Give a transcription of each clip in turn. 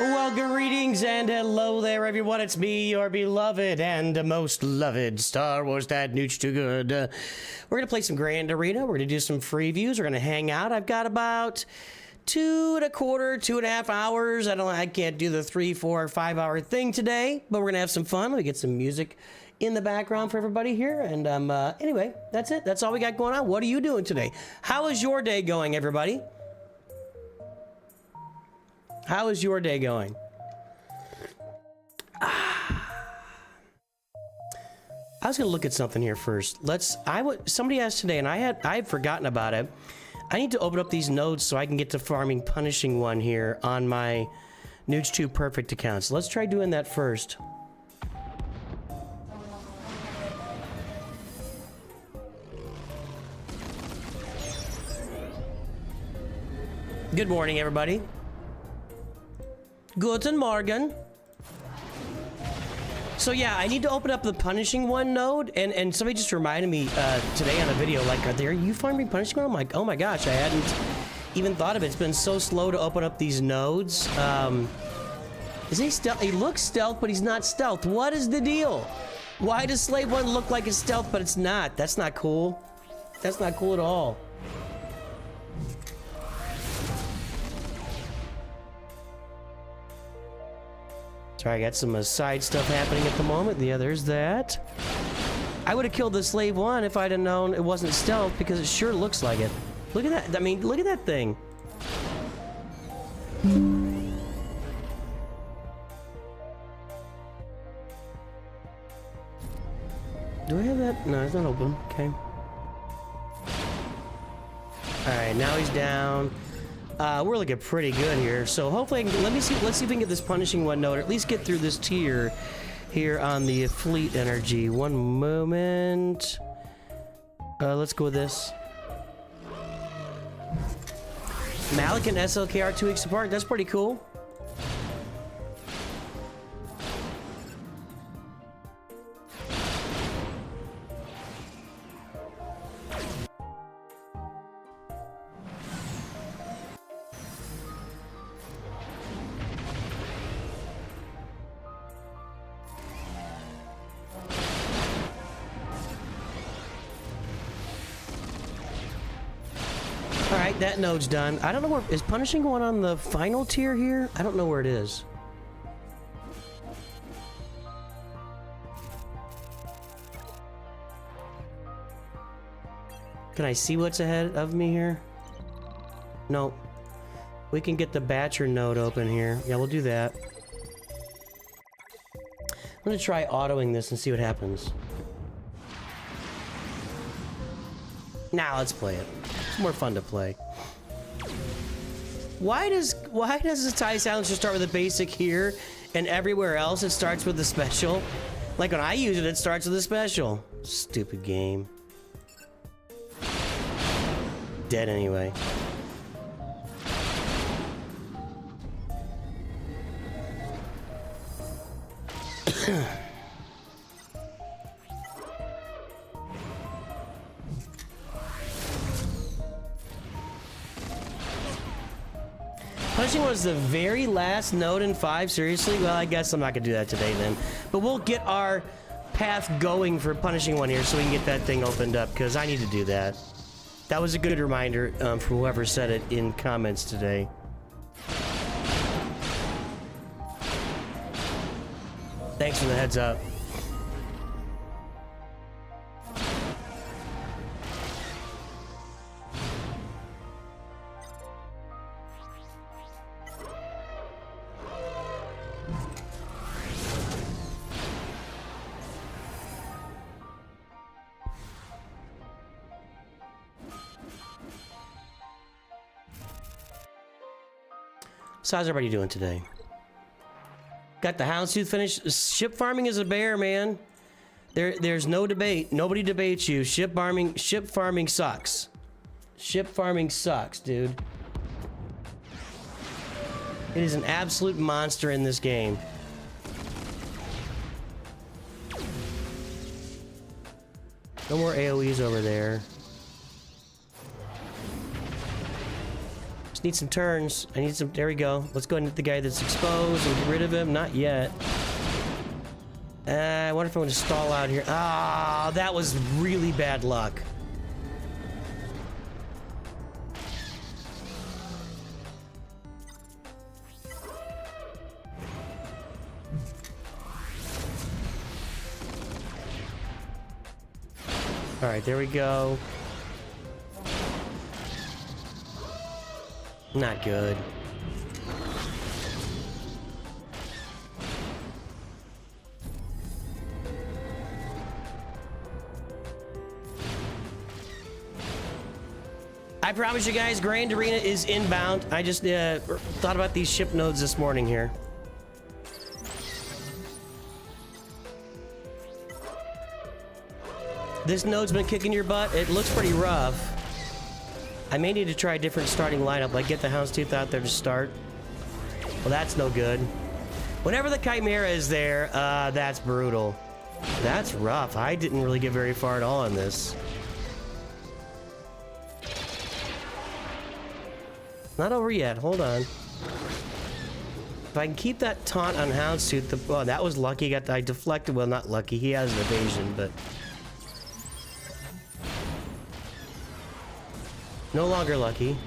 Well, greetings and hello there, everyone. It's me, your beloved and most loved Star Wars dad, Nooch2Gud. We're going to play some Grand Arena. We're going to do some Freeviews. We're going to hang out. I've got about 2.25, 2.5 hours. I can't do the 3, 4, 5 hour thing today, but we're going to have some fun. Let me get some music in the background for everybody here. And anyway, that's it. That's all we got going on. What are you doing today? How is your day going, everybody? How is your day going? I was gonna look at something here first. Somebody asked today, and I had forgotten about it. I need to open up these nodes so I can get to farming Punishing One here on my Nooch2 Perfect account. So let's try doing that first. Good morning, everybody. Guten Morgen. So yeah, I need to open up the Punishing One node, and somebody just reminded me today on a video, like, are you farming Punishing One? I'm like, oh my gosh, I hadn't even thought of it. It's been so slow to open up these nodes. Is he stealth? He looks stealth, but he's not stealth. What is the deal? Why does Slave One look like it's stealth, but it's not? That's not cool. That's not cool at all. Sorry, I got some side stuff happening at the moment. Yeah, there's that. I would have killed the Slave One if I'd have known it wasn't stealth, because it sure looks like it. Look at that. I mean, look at that thing. Do I have that? No, it's not open. Okay. Alright, now he's down. We're looking pretty good here, so hopefully let's see if we can get this Punishing One node, or at least get through this tier here on the fleet energy. One moment. Let's go with this. Malik and SLK are 2 weeks apart. That's pretty cool. Alright, that node's done. I don't know where... Is Punishing One on the final tier here? I don't know where it is. Can I see what's ahead of me here? No. We can get the Batcher node open here. Yeah, we'll do that. I'm gonna try autoing this and see what happens. Now let's play it. It's more fun to play. Why does the TIE Silencer start with a basic here, and everywhere else it starts with a special? Like when I use it, it starts with a special. Stupid game. Dead anyway. Punishing One was the very last node in 5, seriously? Well, I guess I'm not gonna do that today then. But we'll get our path going for Punishing One here so we can get that thing opened up, because I need to do that. That was a good reminder from whoever said it in comments today. Thanks for the heads up. So how's everybody doing today? Got the Houndstooth finished. Ship farming is a bear, man. There's no debate. Nobody debates you. Ship farming sucks. Ship farming sucks, dude. It is an absolute monster in this game. No more AoEs over there. Just need some turns. I need some... There we go. Let's go and hit the guy that's exposed and get rid of him. Not yet. I wonder if I'm going to stall out here. Ah, that was really bad luck. All right, there we go. Not good. I promise you guys, Grand Arena is inbound. I just thought about these ship nodes this morning here. This node's been kicking your butt. It looks pretty rough. I may need to try a different starting lineup, like get the Houndstooth out there to start. Well, that's no good. Whenever the Chimera is there, that's brutal. That's rough. I didn't really get very far at all on this. Not over yet. Hold on. If I can keep that taunt on Houndstooth, oh, that was lucky. I deflected. Well, not lucky. He has an evasion, but... No longer lucky.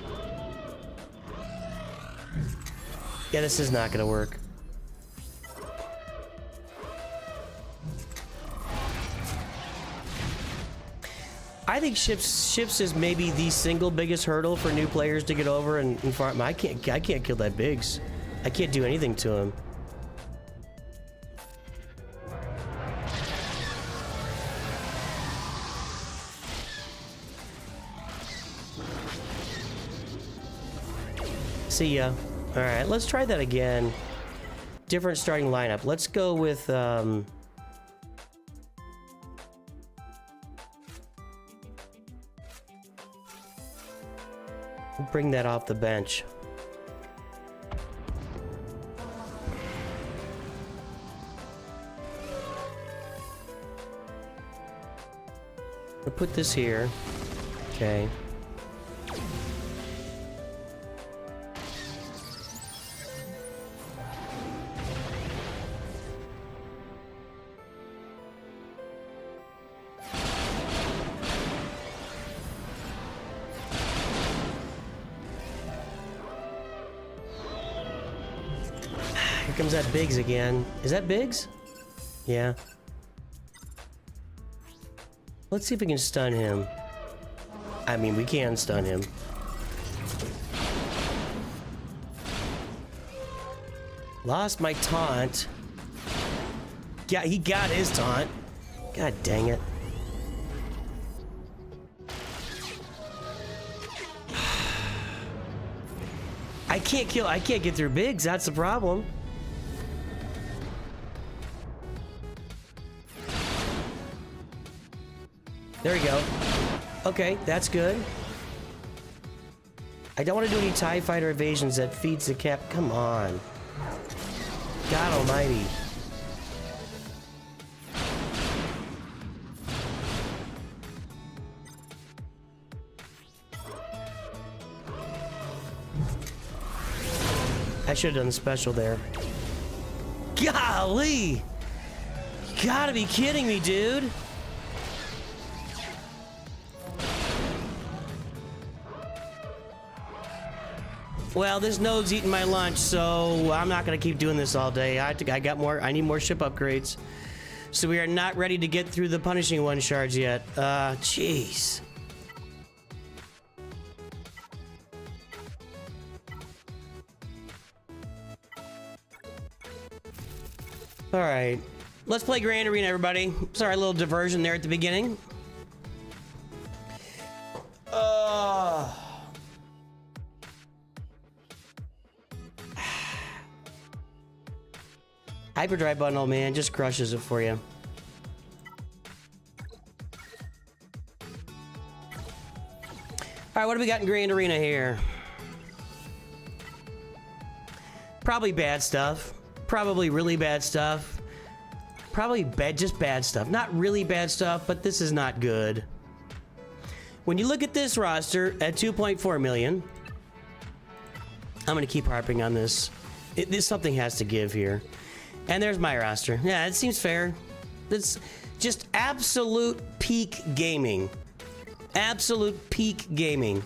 Yeah, this is not gonna work. I think ships is maybe the single biggest hurdle for new players to get over and farm. I can't kill that Biggs. I can't do anything to him. See ya. All right, let's try that again. Different starting lineup. Let's go with we'll bring that off the bench. We'll put this here. Okay. Here comes that Biggs again. Is that Biggs? Yeah. Let's see if we can stun him. I mean, we can stun him. Lost my taunt. Yeah, he got his taunt. God dang it. I can't get through Biggs, that's the problem. There we go. Okay, that's good. I don't want to do any TIE fighter evasions that feeds the cap. Come on. God almighty. I should have done the special there. Golly! You gotta be kidding me, dude! Well, this node's eating my lunch, so I'm not gonna keep doing this all day. I need more ship upgrades. So we are not ready to get through the punishing one shards yet. Jeez. All right, let's play Grand Arena, everybody. Sorry, a little diversion there at the beginning. Hyperdrive bundle, man, just crushes it for you. All right, what do we got in Grand Arena here? Probably bad stuff. Probably really bad stuff. Probably just bad stuff. Not really bad stuff, but this is not good. When you look at this roster at 2.4 million, I'm gonna keep harping on this. This something has to give here. And there's my roster. Yeah, it seems fair. It's just absolute peak gaming. Absolute peak gaming.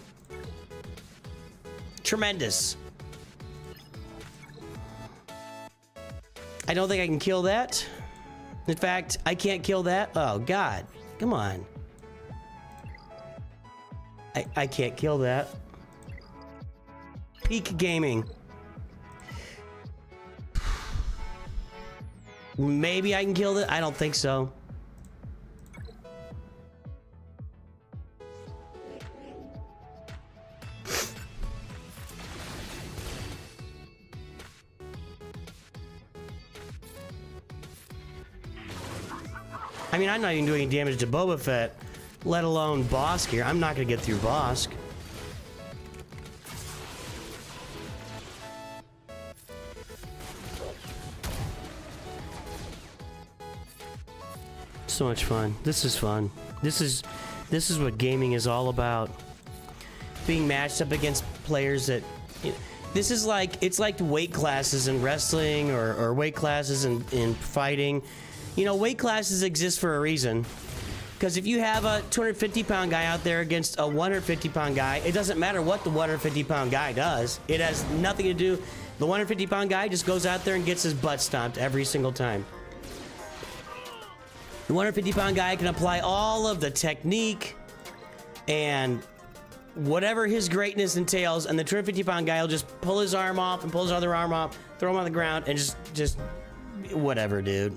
Tremendous. I don't think I can kill that. In fact, I can't kill that. Oh, God. Come on. I can't kill that. Peak gaming. Maybe I can kill it. I don't think so. I mean, I'm not even doing any damage to Boba Fett, let alone Bosk here. I'm not gonna get through Bosk. So much fun. This is fun. This is what gaming is all about. Being matched up against players that, you know, this is like, it's like weight classes in wrestling or weight classes in fighting. You know, weight classes exist for a reason. Because if you have a 250-pound guy out there against a 150-pound guy, it doesn't matter what the 150-pound guy does. It has nothing to do. The 150-pound guy just goes out there and gets his butt stomped every single time. The 150-pound guy can apply all of the technique and whatever his greatness entails, and the 250-pound guy will just pull his arm off and pull his other arm off, throw him on the ground, and just whatever, dude.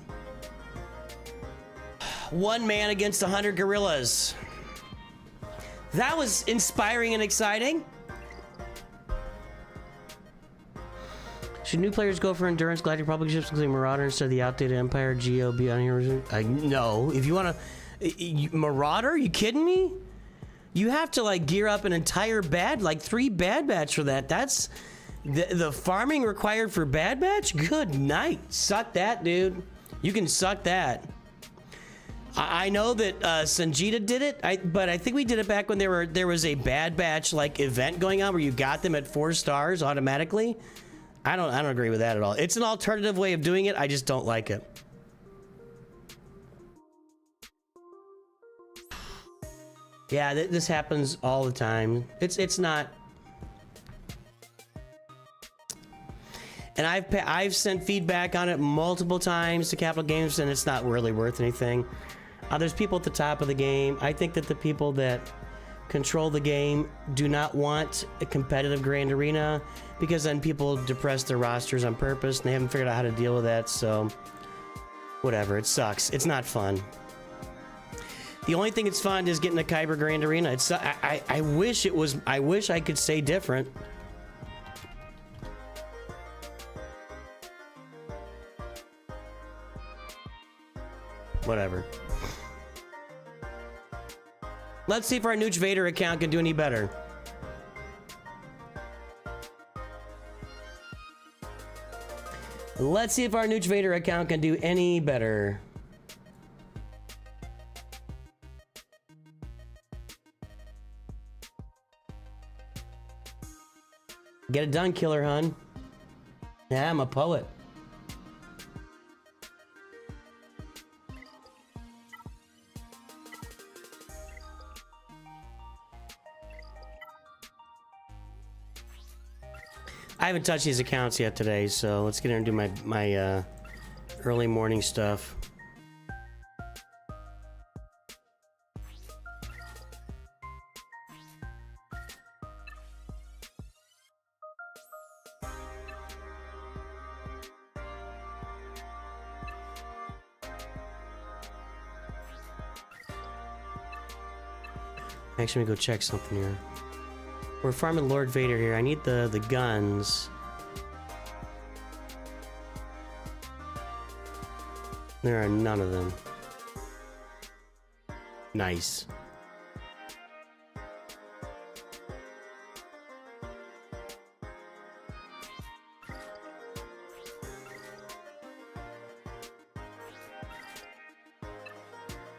One man against 100 gorillas. That was inspiring and exciting. Should new players go for endurance gliding public ships, including Marauder, instead of the outdated Empire GOB on here? No. If you want to... Marauder? You kidding me? You have to, like, gear up an entire like 3 Bad Batch for that. That's... The farming required for Bad Batch? Good night. Suck that, dude. You can suck that. I know that Sanjita did it, but I think we did it back when there was a Bad Batch like event going on where you got them at 4 stars automatically. I don't agree with that at all. It's an alternative way of doing it. I just don't like it. Yeah, this happens all the time. It's not. And I've sent feedback on it multiple times to Capital Games, and it's not really worth anything. There's people at the top of the game. I think that the people that control the game do not want a competitive Grand Arena, because then people depress their rosters on purpose, and they haven't figured out how to deal with that, so whatever. It sucks. It's not fun. The only thing that's fun is getting a Kyber Grand Arena. It's I wish it was. I wish I could say different. Whatever. Let's see if our Nooch2Vader account can do any better. Let's see if our Nooch2Vader account can do any better. Get it done, Killer Hun. Yeah, I'm a poet. I haven't touched these accounts yet today, so let's get in and do my early morning stuff. Actually, let me go check something here. We're farming Lord Vader here. I need the guns. There are none of them. Nice.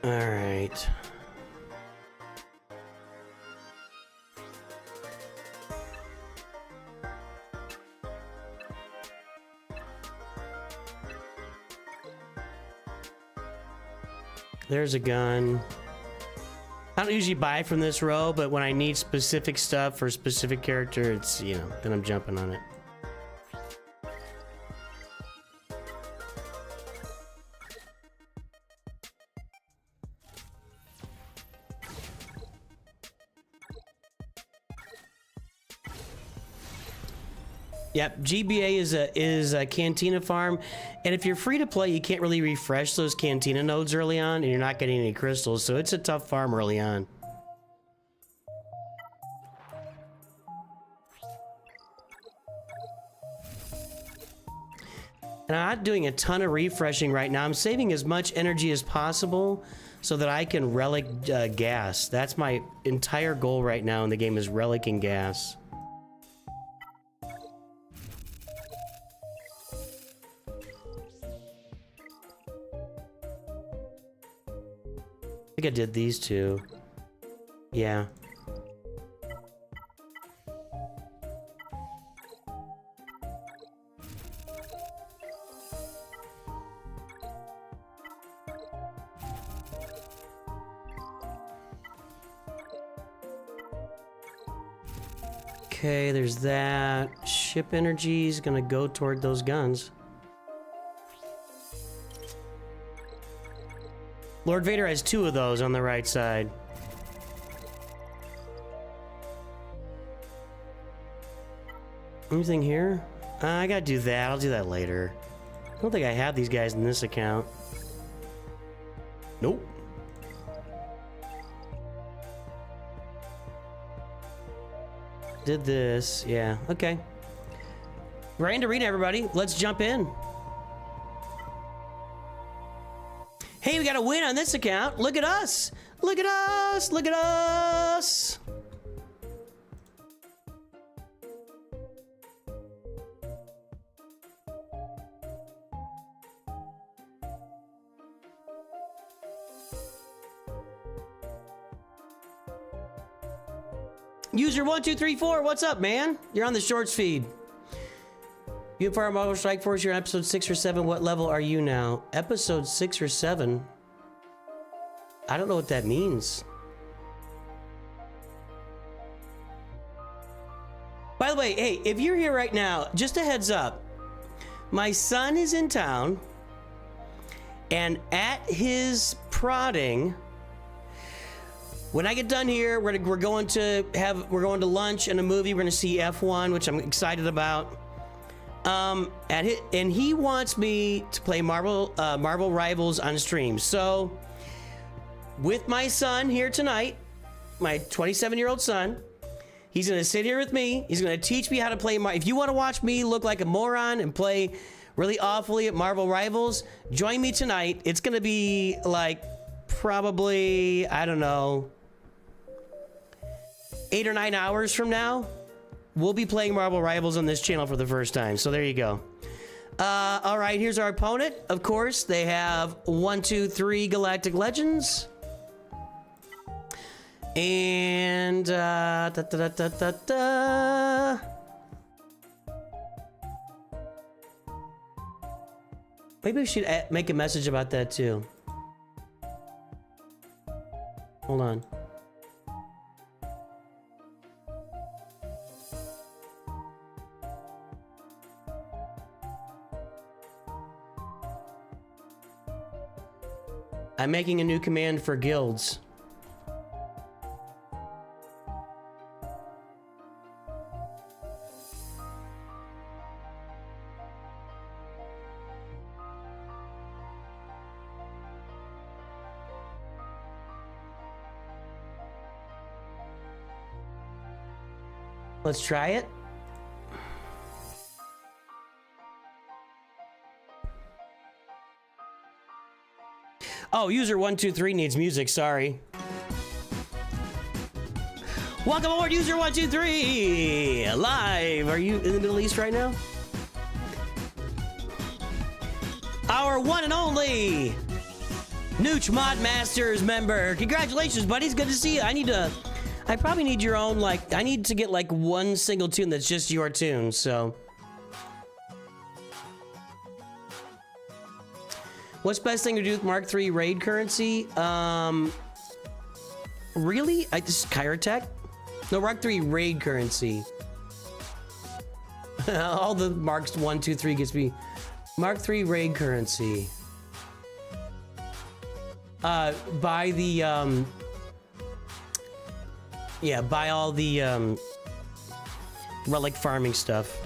All right. There's a gun. I don't usually buy from this row, but when I need specific stuff for a specific character, it's, you know, then I'm jumping on it. Yep, GBA is a Cantina farm, and if you're free to play, you can't really refresh those Cantina nodes early on, and you're not getting any crystals, so it's a tough farm early on. And I'm not doing a ton of refreshing right now. I'm saving as much energy as possible so that I can relic gas. That's my entire goal right now in the game, is relicking gas. I think I did these two. Yeah. Okay, there's that. Ship energy is gonna go toward those guns. Lord Vader has 2 of those on the right side. Anything here? I gotta do that. I'll do that later. I don't think I have these guys in this account. Nope. Did this. Yeah, okay. Grand Arena, everybody. Let's jump in. Hey, we got a win on this account. Look at us. Look at us. Look at us. User 1234, what's up, man? You're on the shorts feed. Uniform Marvel Strike Force, you're on episode 6 or 7. What level are you now? Episode 6 or 7? I don't know what that means. By the way, hey, if you're here right now, just a heads up. My son is in town, and at his prodding, when I get done here, we're going to lunch and a movie. We're gonna see F1, which I'm excited about. And he wants me to play Marvel Rivals on stream. So, with my son here tonight, my 27-year-old son, he's gonna sit here with me. He's gonna teach me how to play. If you want to watch me look like a moron and play really awfully at Marvel Rivals, join me tonight. It's gonna be like probably, I don't know, 8 or 9 hours from now. We'll be playing Marvel Rivals on this channel for the first time, so there you go. All right, here's our opponent. Of course, they have 1, 2, 3 Galactic Legends. And, maybe we should make a message about that, too. Hold on. I'm making a new command for guilds. Let's try it. Oh, user 123 needs music, sorry. Welcome aboard, user 123! Live! Are you in the Middle East right now? Our one and only Nooch Mod Masters member. Congratulations, buddies. Good to see you. I probably need your own, like, I need to get like one single tune that's just your tune, so. What's best thing to do with Mark III raid currency? Really? Just Kyrotech? No, Mark III raid currency. All the Marks 1, 2, 3 gets me. Mark III raid currency. Buy the yeah, buy all the relic farming stuff.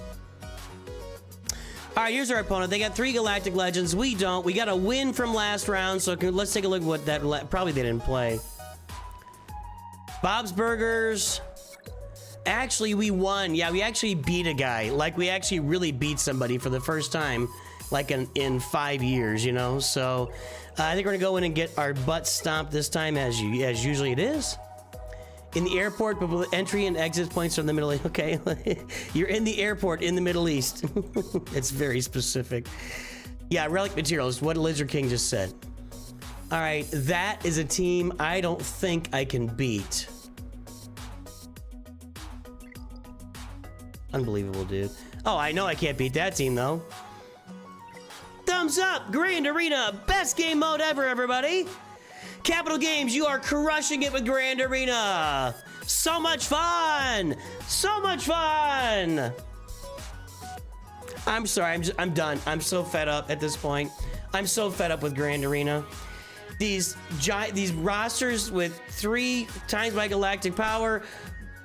All right, here's our opponent. They got 3 Galactic Legends. We don't. We got a win from last round, so let's take a look at what that... Probably they didn't play. Bob's Burgers. Actually, we won. Yeah, we actually beat a guy. Like, we actually really beat somebody for the first time, like in 5 years, you know? So, I think we're gonna go in and get our butts stomped this time, as usually it is. In the airport, but with entry and exit points from the Middle East. Okay, you're in the airport in the Middle East. It's very specific. Yeah, relic materials, what Lizard King just said. All right, that is a team I don't think I can beat. Unbelievable, dude. Oh, I know I can't beat that team, though. Thumbs up, Grand Arena, best game mode ever, everybody. Capital Games, you are crushing it with Grand Arena. So much fun. So much fun. I'm sorry, I'm done. I'm so fed up at this point. I'm so fed up with Grand Arena. These rosters with 3 times my galactic power,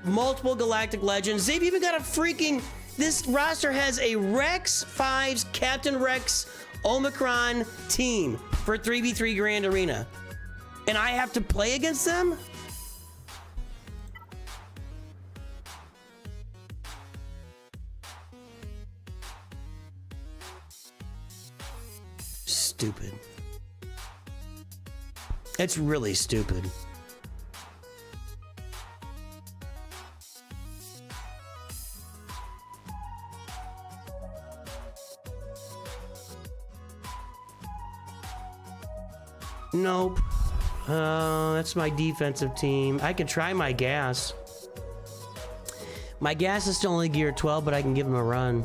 multiple galactic legends. They've even got a freaking... This roster has a Rex 5's Captain Rex Omicron team for 3v3 Grand Arena. And I have to play against them? Stupid. It's really stupid. Nope. That's my defensive team. I could try my gas. My gas is still only gear 12, but I can give him a run.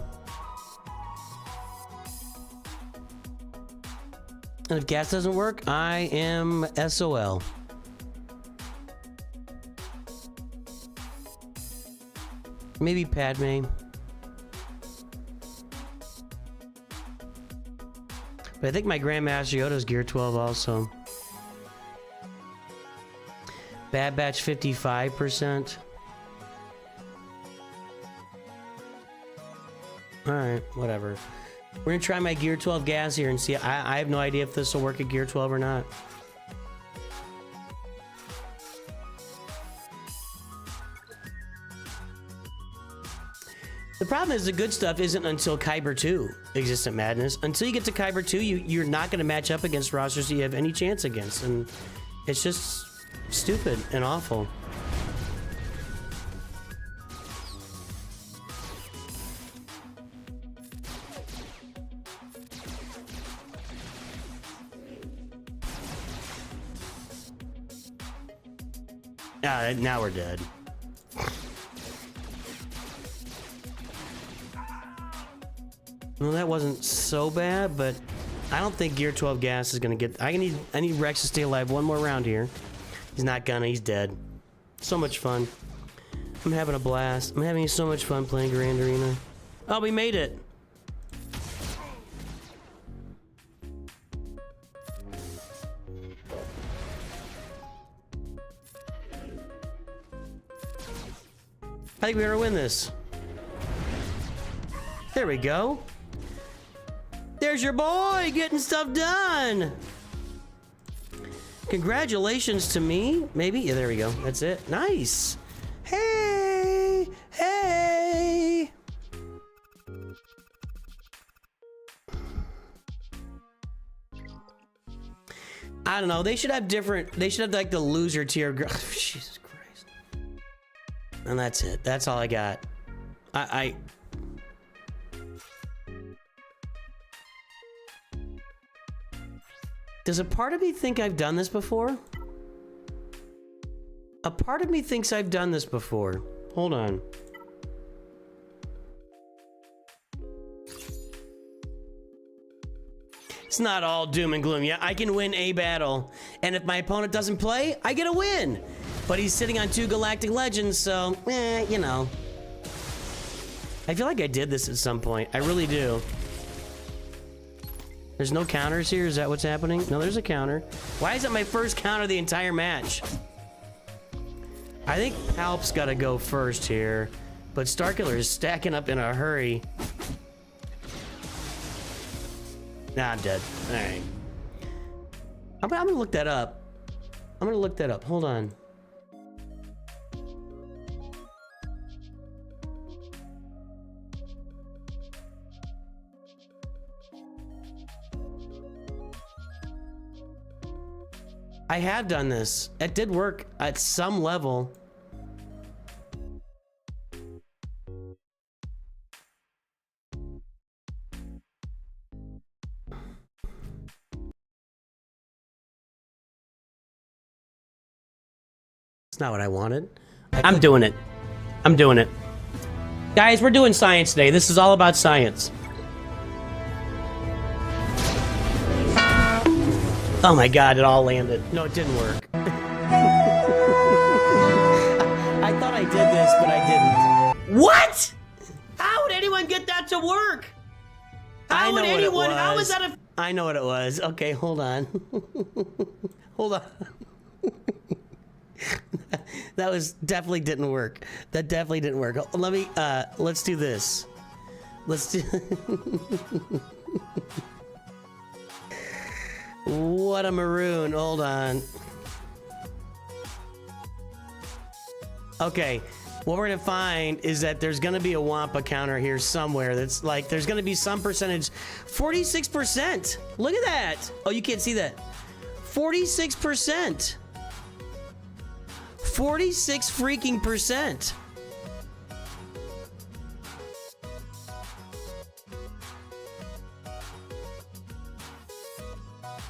And if gas doesn't work, I am SOL. Maybe Padme. But I think my Grandmaster Yoda's gear 12 also. Bad Batch 55%. Alright, whatever. We're gonna try my gear 12 gas here and see. I have no idea if this will work at gear 12 or not. The problem is the good stuff isn't until Kyber 2, Existent Madness. Until you get to Kyber 2, you're not going to match up against rosters you have any chance against. And it's just stupid and awful. Now we're dead. Well, that wasn't so bad, but I don't think Gear 12 gas is gonna get... I need Rex to stay alive one more round here. He's not gonna, he's dead. So much fun. I'm having a blast. I'm having so much fun playing Grand Arena. Oh, we made it. I think we're gonna win this. There we go. There's your boy getting stuff done. Congratulations to me. Maybe. Yeah, there we go. That's it. Nice. Hey. Hey. I don't know. They should have different. They should have like the loser tier. Jesus Christ. And that's it. That's all I got. Does a part of me think I've done this before? A part of me thinks I've done this before. Hold on. It's not all doom and gloom. Yeah, I can win a battle. And if my opponent doesn't play, I get a win. But he's sitting on 2 Galactic Legends, so, you know. I feel like I did this at some point. I really do. There's no counters here? Is that what's happening? No, there's a counter. Why is it my first counter the entire match? I think Palp's got to go first here. But Starkiller is stacking up in a hurry. Nah, I'm dead. All right. I'm gonna look that up. I'm gonna look that up. Hold on. I have done this. It did work at some level. It's not what I wanted. I'm doing it. I'm doing it. Guys, we're doing science today. This is all about science. Oh my god, it all landed. No, it didn't work. I thought I did this, but I didn't. What? How would anyone get that to work? How would anyone? How is that a... I know what it was. Okay, hold on. Hold on. That was definitely didn't work. That definitely didn't work. Let me, let's do this. Let's do... What a maroon. Hold on. Okay. What we're gonna find is that there's gonna be a Wampa counter here somewhere that's like, there's gonna be some percentage. 46%. Look at that. Oh, you can't see that. 46%. 46 freaking percent.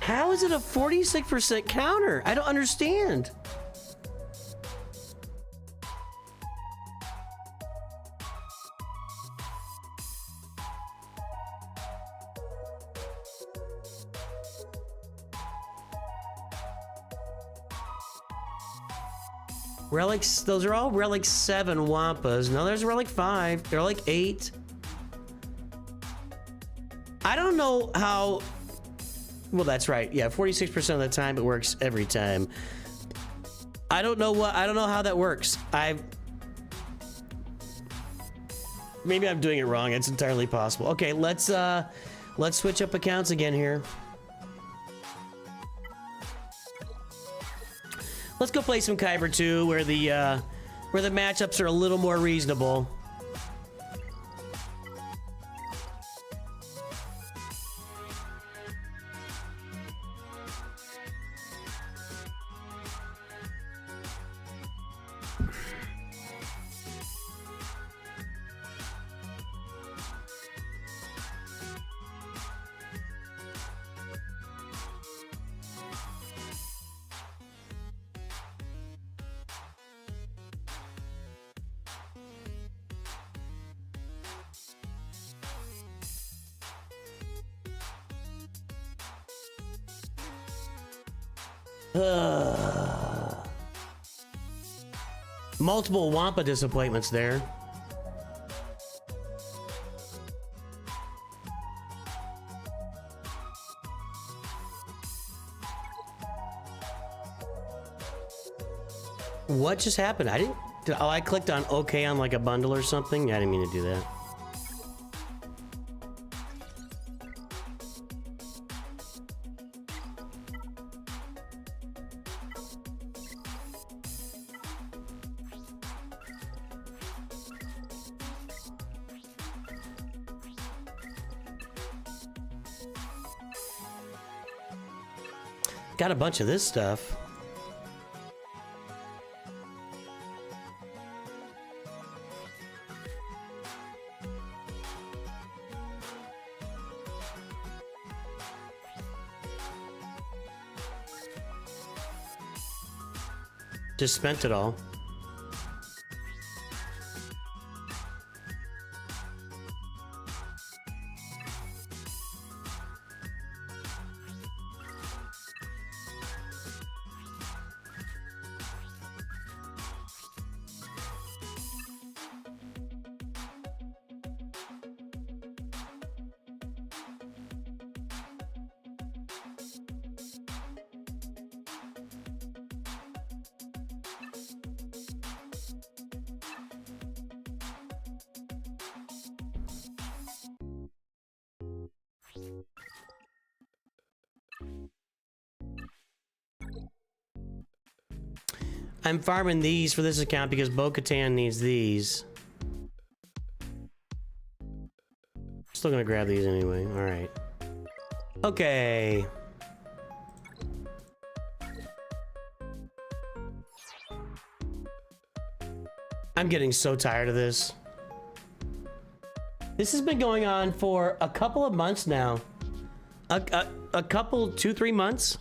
How is it a 46% counter? I don't understand. Relics, those are all Relic 7 Wampas. No, there's Relic 5. They're like 8. I don't know how... Well, that's right. Yeah, 46% of the time it works every time. I don't know how that works. Maybe I'm doing it wrong. It's entirely possible. Okay, let's switch up accounts again here. Let's go play some Kyber 2 where the matchups are a little more reasonable. Multiple Wampa disappointments there. What just happened? Oh, I clicked on OK on like a bundle or something. I didn't mean to do that. Got a bunch of this stuff. Just spent it all. I'm farming these for this account because Bo-Katan needs these. Still gonna grab these anyway. All right. Okay. I'm getting so tired of this. This has been going on for a couple of months now. A couple, 2-3 months.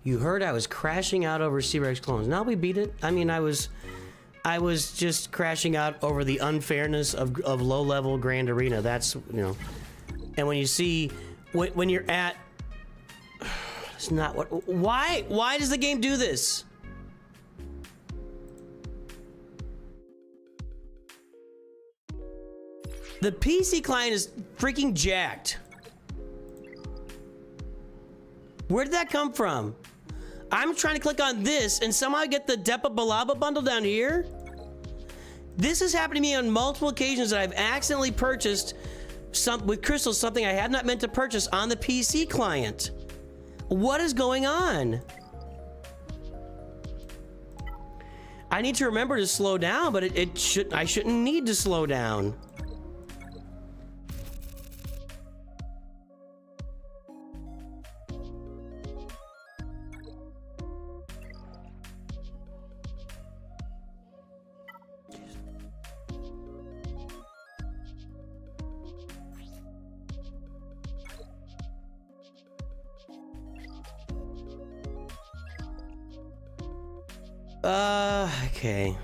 You heard I was crashing out over C-Rex clones. Now we beat it. I mean, I was just crashing out over the unfairness of low-level Grand Arena. That's, you know. And when you see, when you're at, it's not what. Why does the game do this? The PC client is freaking jacked. Where did that come from? I'm trying to click on this and somehow get the Depa Balaba bundle down here. This has happened to me on multiple occasions that I've accidentally purchased with crystals something I had not meant to purchase on the PC client. What is going on? I need to remember to slow down, but I shouldn't need to slow down. Okay.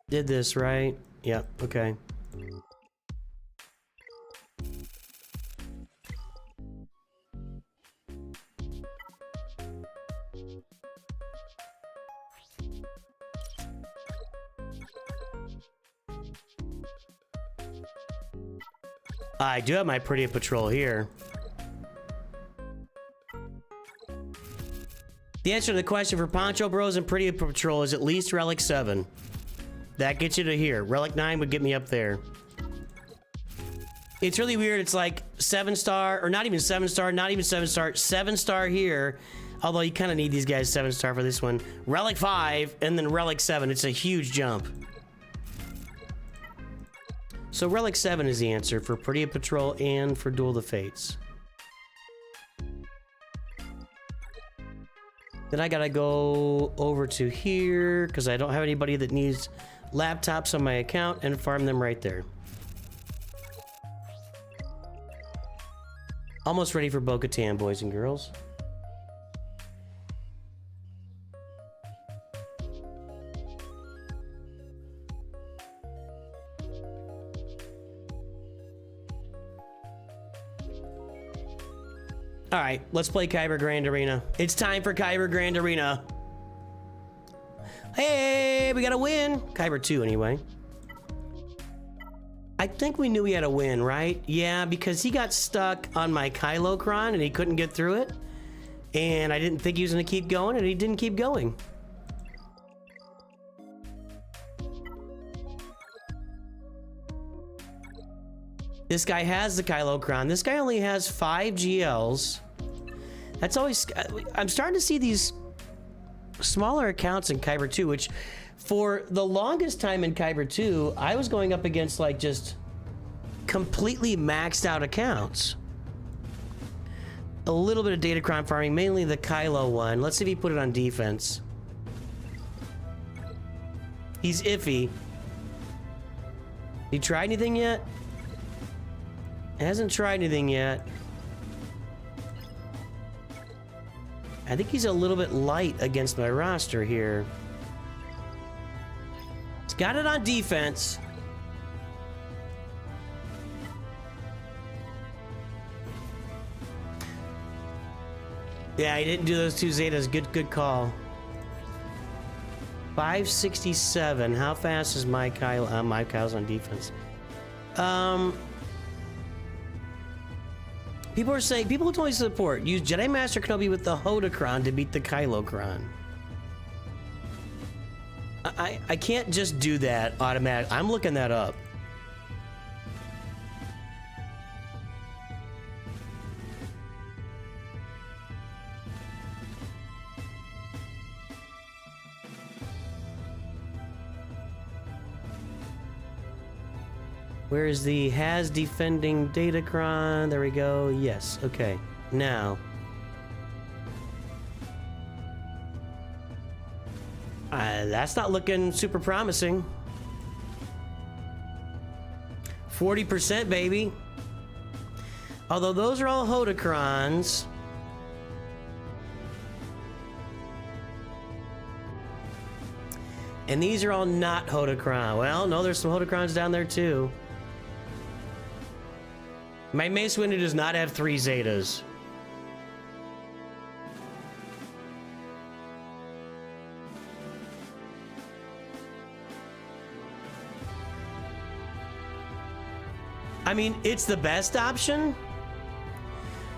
Did this, right? Yep, okay. I do have my pretty patrol here. The answer to the question for Poncho Bros and Pretty Patrol is at least Relic 7. That gets you to here. Relic 9 would get me up there. It's really weird. It's like 7-star, or not even 7-star, not even 7-star, 7-star here. Although you kind of need these guys 7-star for this one. Relic 5, and then Relic 7. It's a huge jump. So Relic 7 is the answer for Pretty Patrol and for Duel of the Fates. Then I gotta go over to here because I don't have anybody that needs laptops on my account and farm them right there. Almost ready for Bo-Katan, boys and girls. All right, let's play Kyber Grand Arena. It's time for Kyber Grand Arena. Hey, we got a win. Kyber 2 anyway. I think we knew we had a win, right? Yeah, because he got stuck on my Kylocron and he couldn't get through it. And I didn't think he was gonna keep going and he didn't keep going. This guy has the Kylocron. This guy only has 5 GLs. That's always... I'm starting to see these smaller accounts in Kyber 2, which for the longest time in Kyber 2, I was going up against like just completely maxed out accounts. A little bit of Datacron farming, mainly the Kylo one. Let's see if he put it on defense. He's iffy. He tried anything yet? Hasn't tried anything yet. I think he's a little bit light against my roster here. He's got it on defense. Yeah, he didn't do those 2 Zetas. Good call. 567. How fast is my Kyle? My Kyle's on defense. People are saying, people who totally support, use Jedi Master Kenobi with the Hodokron to beat the Kylokron. I can't just do that automatically. I'm looking that up. Where is the has defending Datacron? There we go. Yes. Okay. Now. That's not looking super promising. 40%, baby. Although those are all Hodocrons. And these are all not Hodocron. Well, no, there's some Hodocrons down there too. My Mace Windu does not have 3 Zetas. I mean, it's the best option,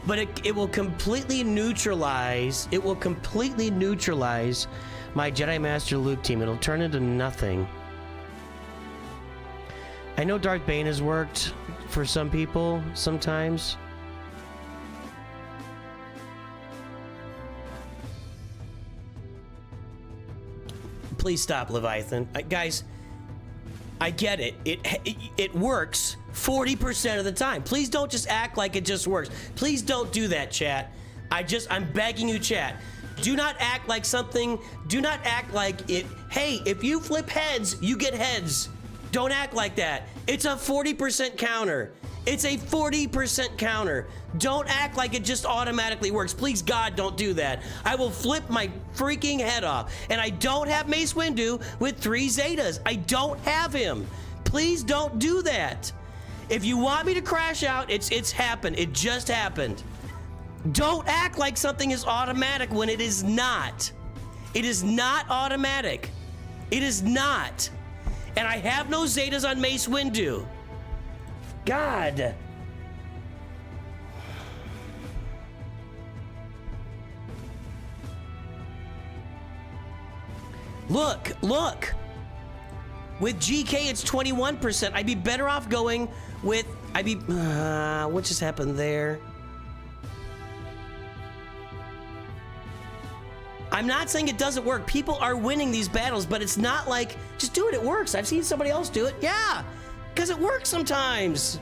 but it will completely neutralize. It will completely neutralize my Jedi Master Luke team. It'll turn into nothing. I know Darth Bane has worked for some people sometimes. Please stop, Leviathan. Guys, I get it. It works 40% of the time. Please don't just act like it just works. Please don't do that, chat. I'm begging you, chat. Do not act like something. Do not act like it. Hey, if you flip heads, you get heads. Don't act like that. It's a 40% counter. It's a 40% counter. Don't act like it just automatically works. Please, God, don't do that. I will flip my freaking head off. And I don't have Mace Windu with 3 Zetas. I don't have him. Please don't do that. If you want me to crash out, it's happened. It just happened. Don't act like something is automatic when it is not. It is not automatic. It is not. And I have no Zetas on Mace Windu. God. Look. With GK, it's 21%. I'd be better off going with, what just happened there? I'm not saying it doesn't work. People are winning these battles, but it's not like, just do it, it works. I've seen somebody else do it. Yeah, because it works sometimes.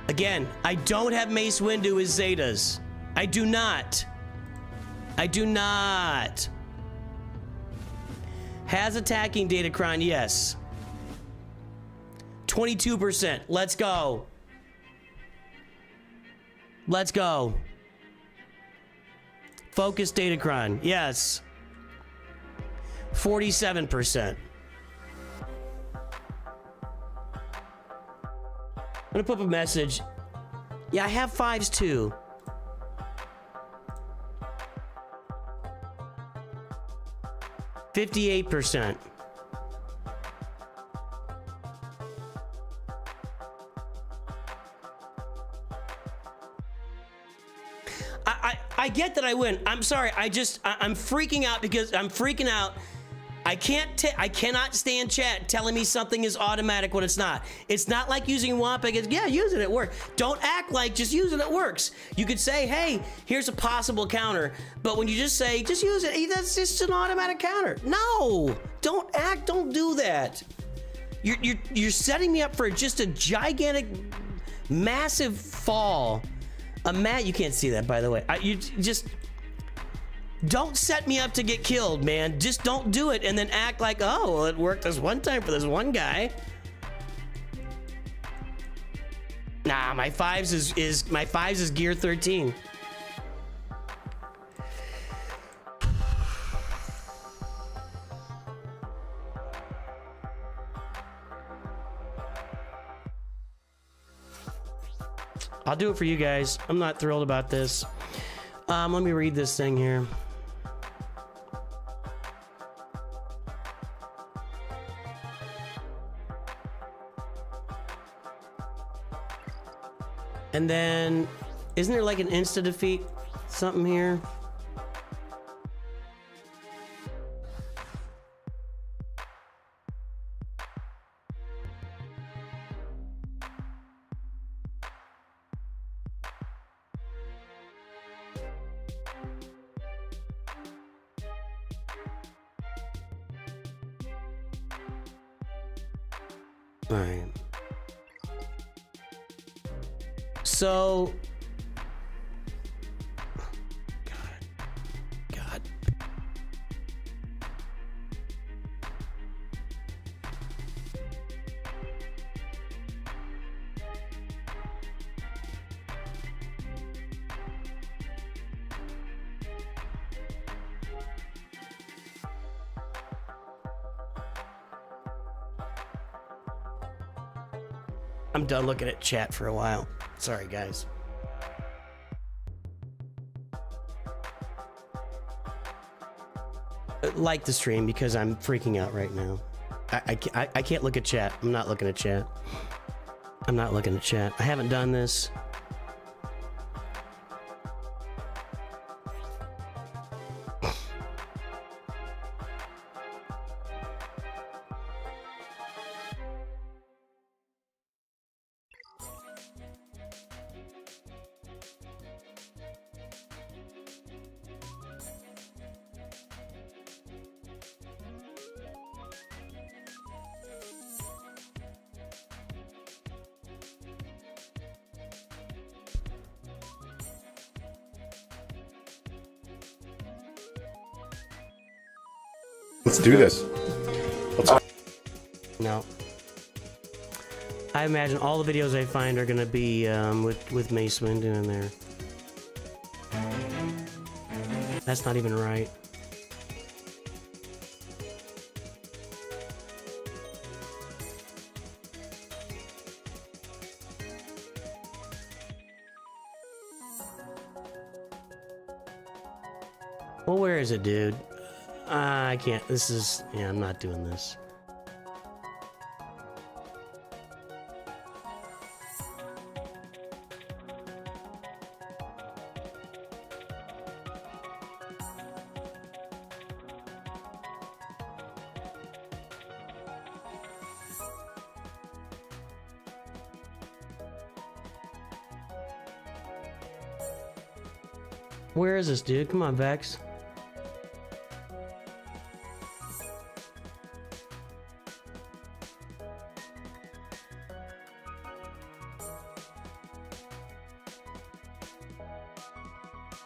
Again, I don't have Mace Windu as Zetas. I do not. I do not. Has attacking Datacron, yes. 22%. Let's go. Let's go. Focus Datacron. Yes. 47%. I'm gonna put up a message. Yeah, I have 5s too. %. I get that I win. I'm sorry. I'm freaking out because I'm freaking out. I cannot stand chat telling me something is automatic when it's not. It's not like using Wampa. Yeah, use it, it works. Don't act like just use it, it works. You could say, hey, here's a possible counter. But when you just say, just use it, that's just an automatic counter. No, don't do that. You're setting me up for just a gigantic, massive fall. Matt, you can't see that, by the way. You just don't set me up to get killed, man. Just don't do it and then act like, oh, well, it worked this one time for this one guy. Nah, my 5s is gear 13. I'll do it for you guys. I'm not thrilled about this. Let me read this thing here. And then, isn't there like an insta defeat something here? All right. So, God. I'm done looking at chat for a while. Sorry, guys. Like the stream because I'm freaking out right now. I can't look at chat. I'm not looking at chat. I'm not looking at chat. I haven't done this. Let's do this. No. I imagine all the videos I find are gonna be with Mace Windu in there. That's not even right. Well, where is it, dude? I can't. This is... Yeah, I'm not doing this. Where is this, dude? Come on, Vex.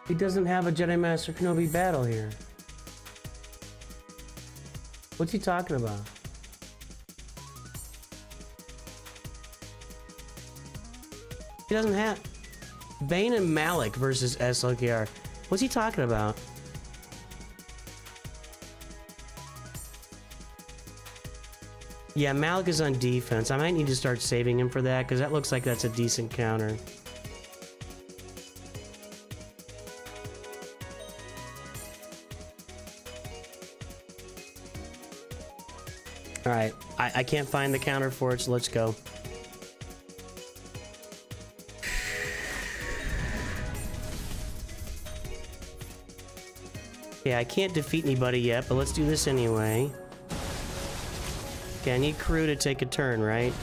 He doesn't have a Jedi Master Kenobi battle here. What's he talking about? He doesn't have... Bane and Malik versus SLKR. What's he talking about? Yeah, Malik is on defense. I might need to start saving him for that, because that looks like that's a decent counter. Alright, I can't find the counter for it, so let's go. Yeah, I can't defeat anybody yet, but let's do this anyway. Okay, I need crew to take a turn, right?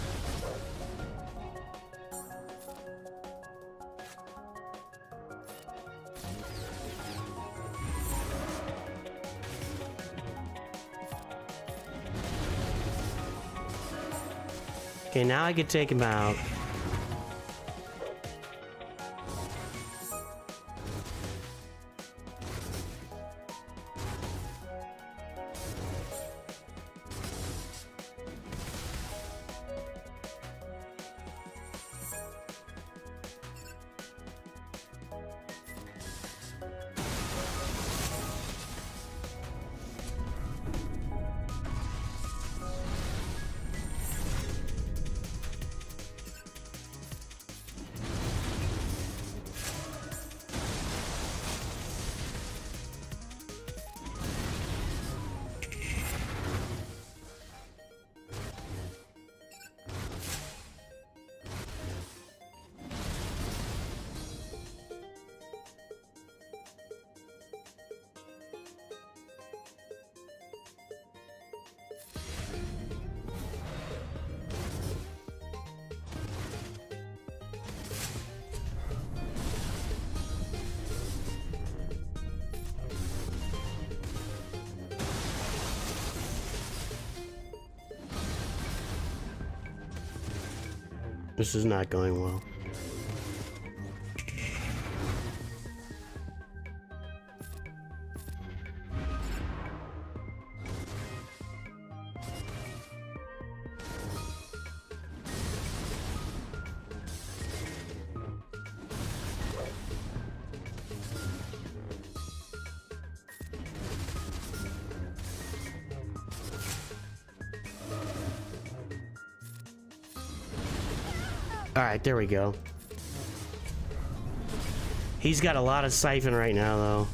Okay, now I can take him out. This is not going well. All right, there we go. He's got a lot of siphon right now, though.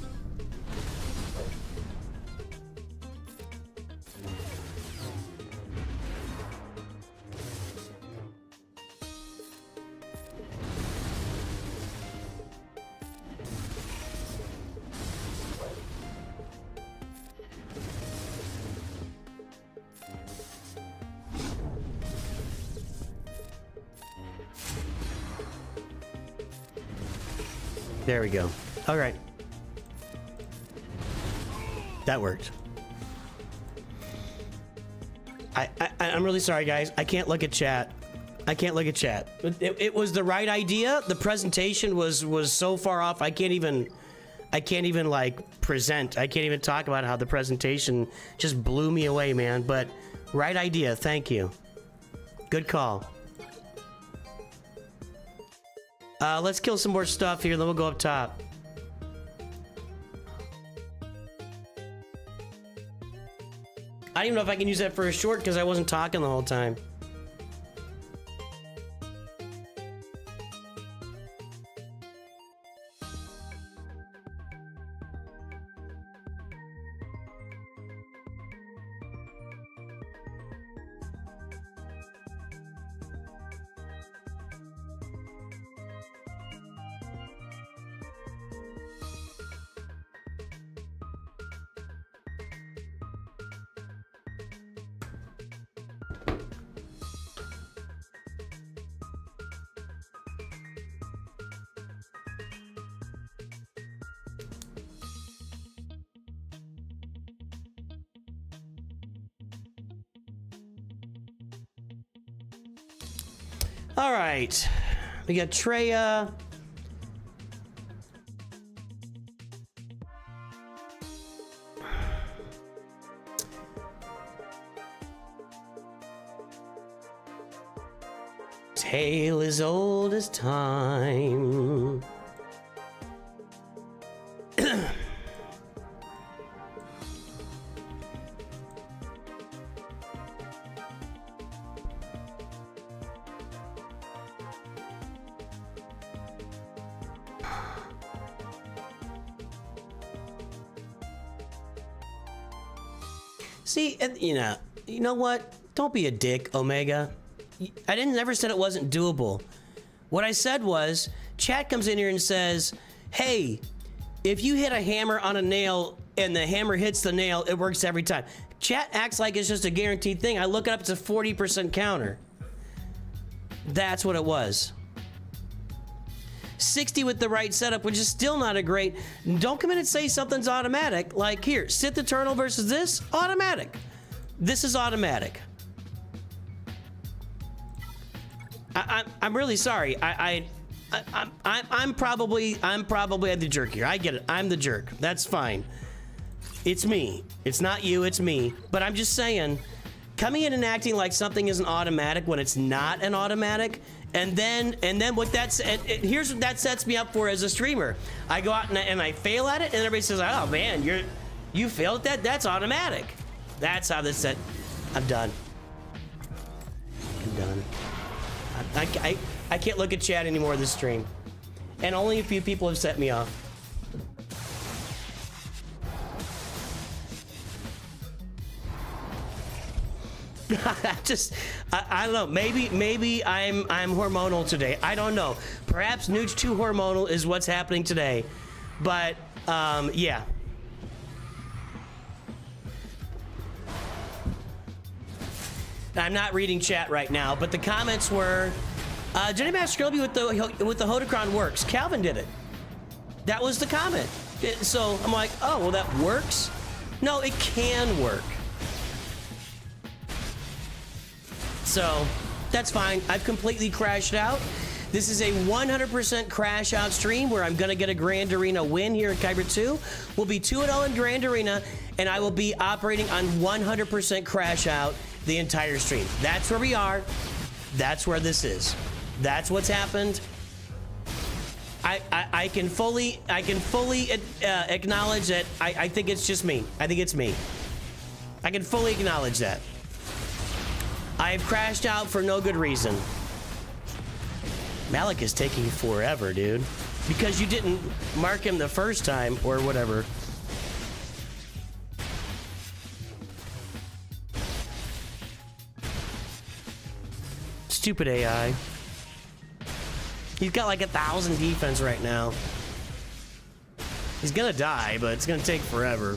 There we go. All right. That worked. I'm really sorry, guys. I can't look at chat. I can't look at chat. It was the right idea. The presentation was so far off. I can't even like present. I can't even talk about how the presentation just blew me away, man. But right idea. Thank you. Good call. Let's kill some more stuff here, then we'll go up top. I don't even know if I can use that for a short because I wasn't talking the whole time. All right, we got Treya. Tale as old as time. See, you know what? Don't be a dick, Omega. I never said it wasn't doable. What I said was, chat comes in here and says, hey, if you hit a hammer on a nail and the hammer hits the nail, it works every time. Chat acts like it's just a guaranteed thing. I look it up, it's a 40% counter. That's what it was. 60 with the right setup, which is still not a great... Don't come in and say something's automatic. Like here, Sith Eternal versus this, automatic. This is automatic. I'm really sorry. I'm probably the jerk here. I get it. I'm the jerk. That's fine. It's me. It's not you. It's me. But I'm just saying, coming in and acting like something isn't automatic when it's not an automatic, and then what that's here's what that sets me up for as a streamer. I go out and I fail at it, and everybody says, "Oh man, you failed at that. That's automatic." That's how this set. I'm done. I'm done. I can't look at chat anymore this stream, and only a few people have set me off. I don't know. Maybe I'm hormonal today. I don't know. Perhaps Nooch2 hormonal is what's happening today, but yeah. I'm not reading chat right now, but the comments were, Jenny Master Gorpy with the Hodocron works. Calvin did it. That was the comment. So I'm like, oh, well, that works? No, it can work. So That's fine. I've completely crashed out. This is a 100% crash out stream where I'm going to get a Grand Arena win here in Kyber 2. We'll be 2-0 in Grand Arena, and I will be operating on 100% crash out the entire stream. That's where we are. That's where this is. That's what's happened. I can fully acknowledge that I think it's just me. I think it's me. I can fully acknowledge that. I've crashed out for no good reason. Malik is taking forever, dude. Because you didn't mark him the first time or whatever. Stupid AI. He's got like 1,000 defense right now. He's gonna die, but it's gonna take forever.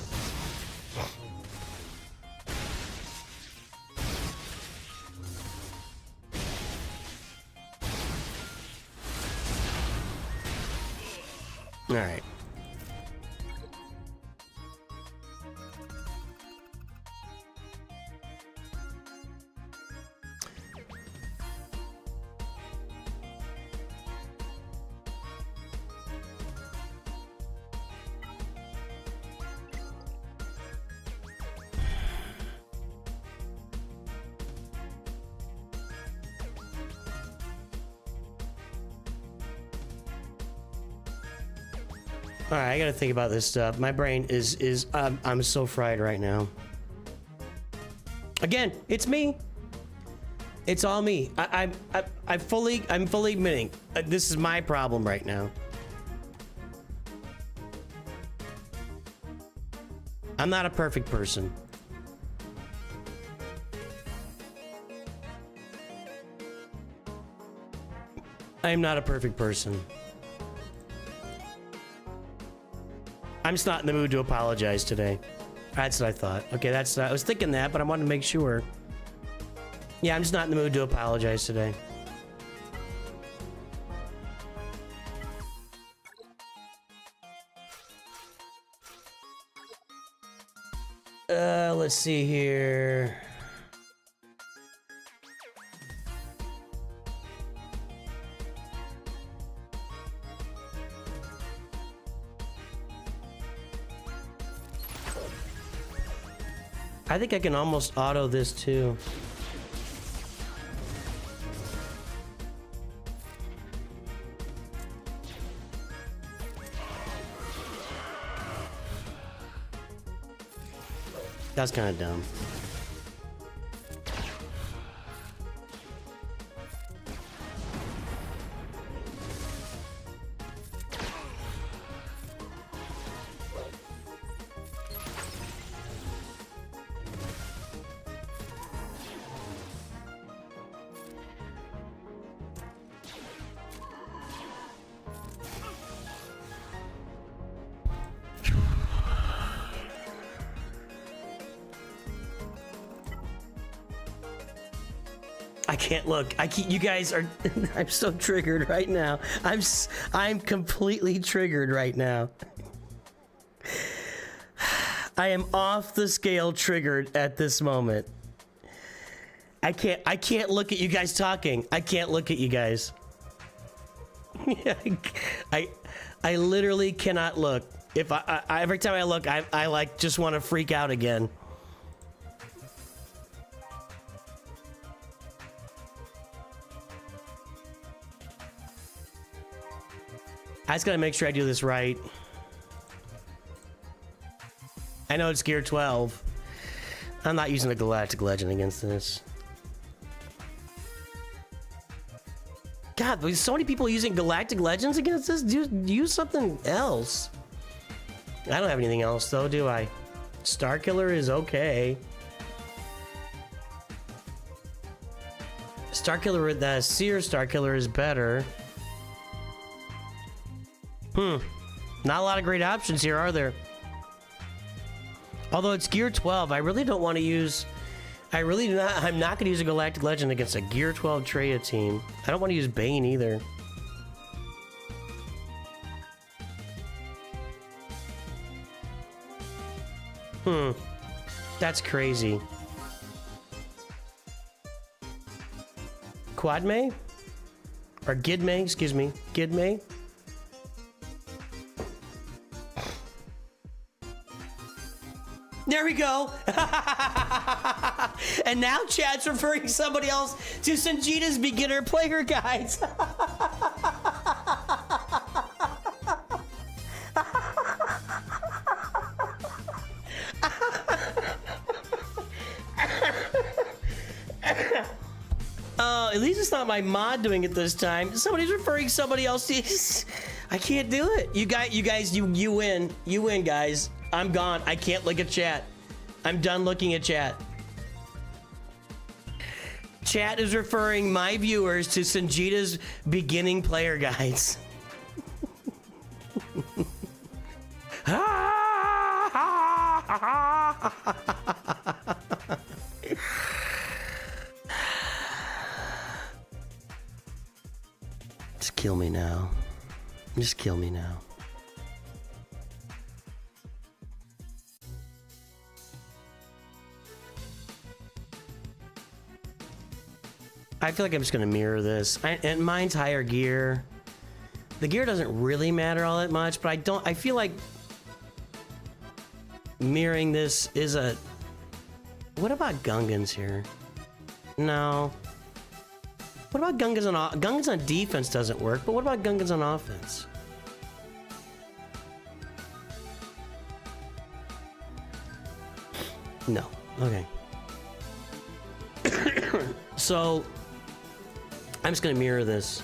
All right. All right, I gotta think about this stuff. My brain is I'm so fried right now. Again, it's me. It's all me. I'm fully admitting this is my problem right now. I'm not a perfect person. I am not a perfect person. I'm just not in the mood to apologize today. That's what I thought. Okay, I was thinking that, but I wanted to make sure. Yeah, I'm just not in the mood to apologize today. Let's see here. I think I can almost auto this too. That's kind of dumb. I can't look. You guys are. I'm so triggered right now. I'm completely triggered right now. I am off the scale triggered at this moment. I can't look at you guys talking. I can't look at you guys. I literally cannot look. If I every time I look, I like just want to freak out again. I just gotta make sure I do this right. I know it's gear 12. I'm not using a Galactic Legend against this. God, there's so many people using Galactic Legends against this. Use something else. I don't have anything else though, do I? Starkiller is okay. Starkiller, the Seer Starkiller is better. Not a lot of great options here, are there? Although it's gear 12, I really don't want to use... I'm not going to use a Galactic Legend against a gear 12 Treya team. I don't want to use Bane either. That's crazy. Quadme? Or Gidme, excuse me. Gidme? There we go. And now chat's referring somebody else to Sanjita's beginner player guides. At least it's not my mod doing it this time. Somebody's referring somebody else to. I can't do it. You guys, you win. You win, guys. I'm gone. I can't look at chat. I'm done looking at chat. Chat is referring my viewers to Sanjita's beginning player guides. Just kill me now. Just kill me now. I feel like I'm just gonna mirror this. And mine's higher gear. The gear doesn't really matter all that much, but I feel like mirroring this is a... What about Gungans here? No. What about Gungans on... Gungans on defense doesn't work, but what about Gungans on offense? No. Okay. So... I'm just gonna mirror this.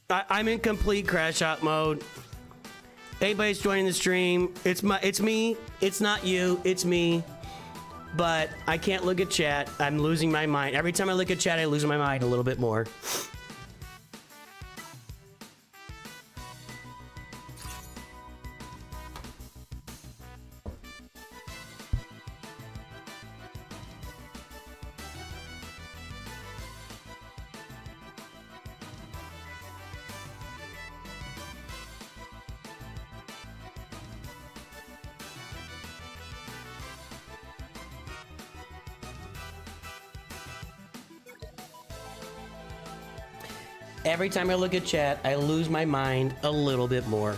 I'm in complete crash out mode. Anybody's joining the stream, it's me. It's not you, it's me. But I can't look at chat. I'm losing my mind. Every time I look at chat, I lose my mind a little bit more. Every time I look at chat, I lose my mind a little bit more.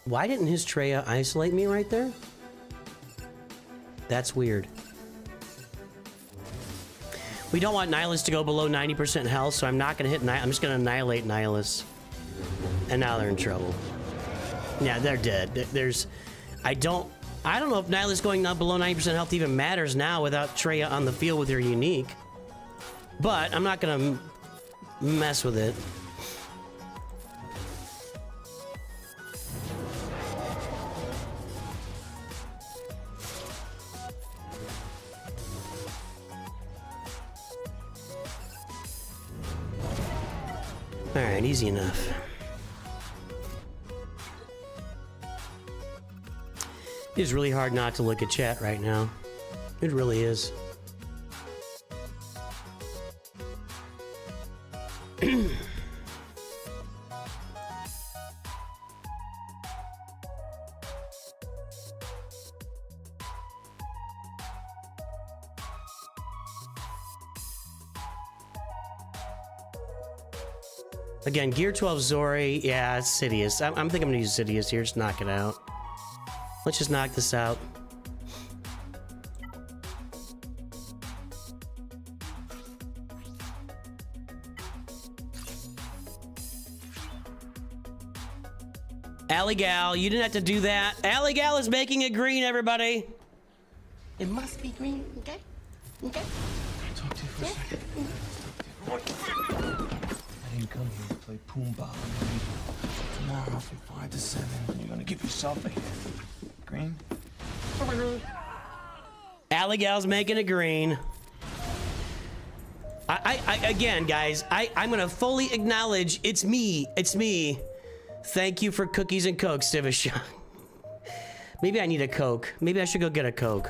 Why didn't his Treya isolate me right there? That's weird. We don't want Nihilus to go below 90% health, so I'm not going to hit I'm just going to annihilate Nihilus. And now they're in trouble. Yeah, they're dead. I don't know if Nihilus going down below 90% health even matters now without Treya on the field with their unique. But I'm not gonna mess with it. All right, easy enough. It's really hard not to look at chat right now. It really is. Again, Gear 12 Zori, yeah, it's Sidious. I'm thinking I'm gonna use Sidious here, just knock it out. Let's just knock this out. Alley Gal, you didn't have to do that. Alley Gal is making it green, everybody. It must be green, okay? Okay? Talk to you for a second. I didn't come here to play Pumbaa. Tomorrow from 5 to 7, you're gonna give yourself a hit. Green? Alley Gal's making it green. Again, guys, I'm gonna fully acknowledge it's me. It's me. Thank you for cookies and Coke, Stivisha. Maybe I need a Coke. Maybe I should go get a Coke.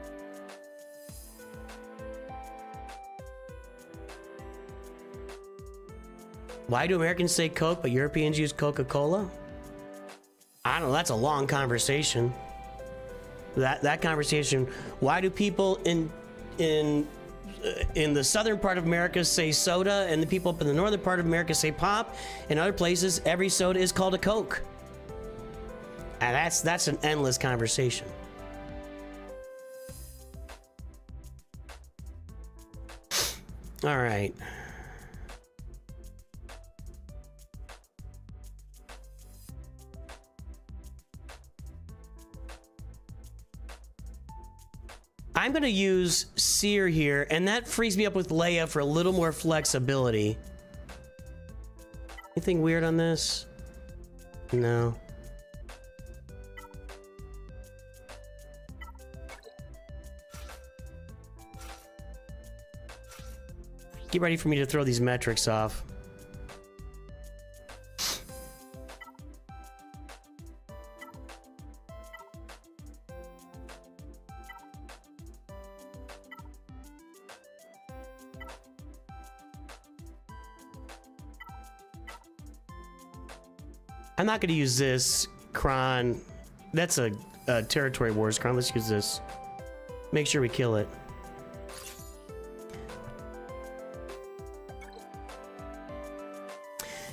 Why do Americans say Coke, but Europeans use Coca-Cola? I don't know. That's a long conversation. That conversation. Why do people in the southern part of America say soda, and the people up in the northern part of America say pop? In other places, every soda is called a Coke. And that's an endless conversation. All right. I'm going to use Sear here, and that frees me up with Leia for a little more flexibility. Anything weird on this? No. Get ready for me to throw these metrics off. I'm not going to use this Kron. That's a territory wars Kron. Let's use this. Make sure we kill it.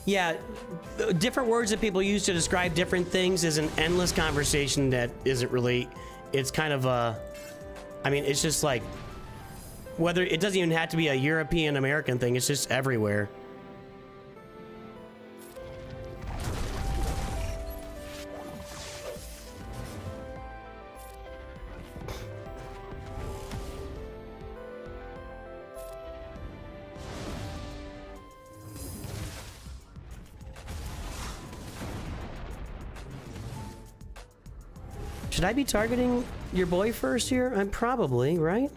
Yeah, different words that people use to describe different things is an endless conversation that isn't really, it's kind of a, I mean, it's just like, whether, it doesn't even have to be a European American thing, it's just everywhere. Should I be targeting your boy first here? I'm probably, right?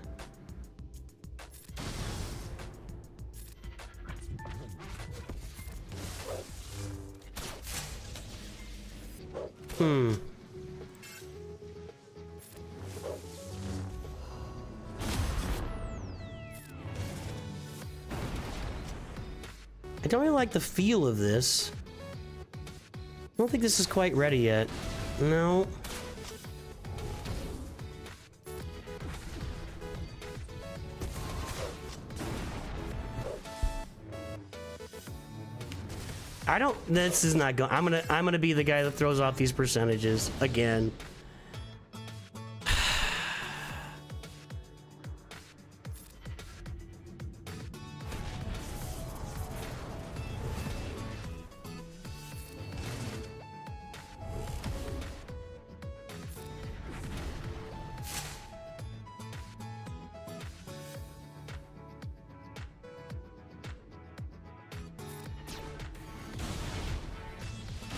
I don't really like the feel of this. I don't think this is quite ready yet. No. I don't, this is not going, I'm gonna be the guy that throws off these percentages again.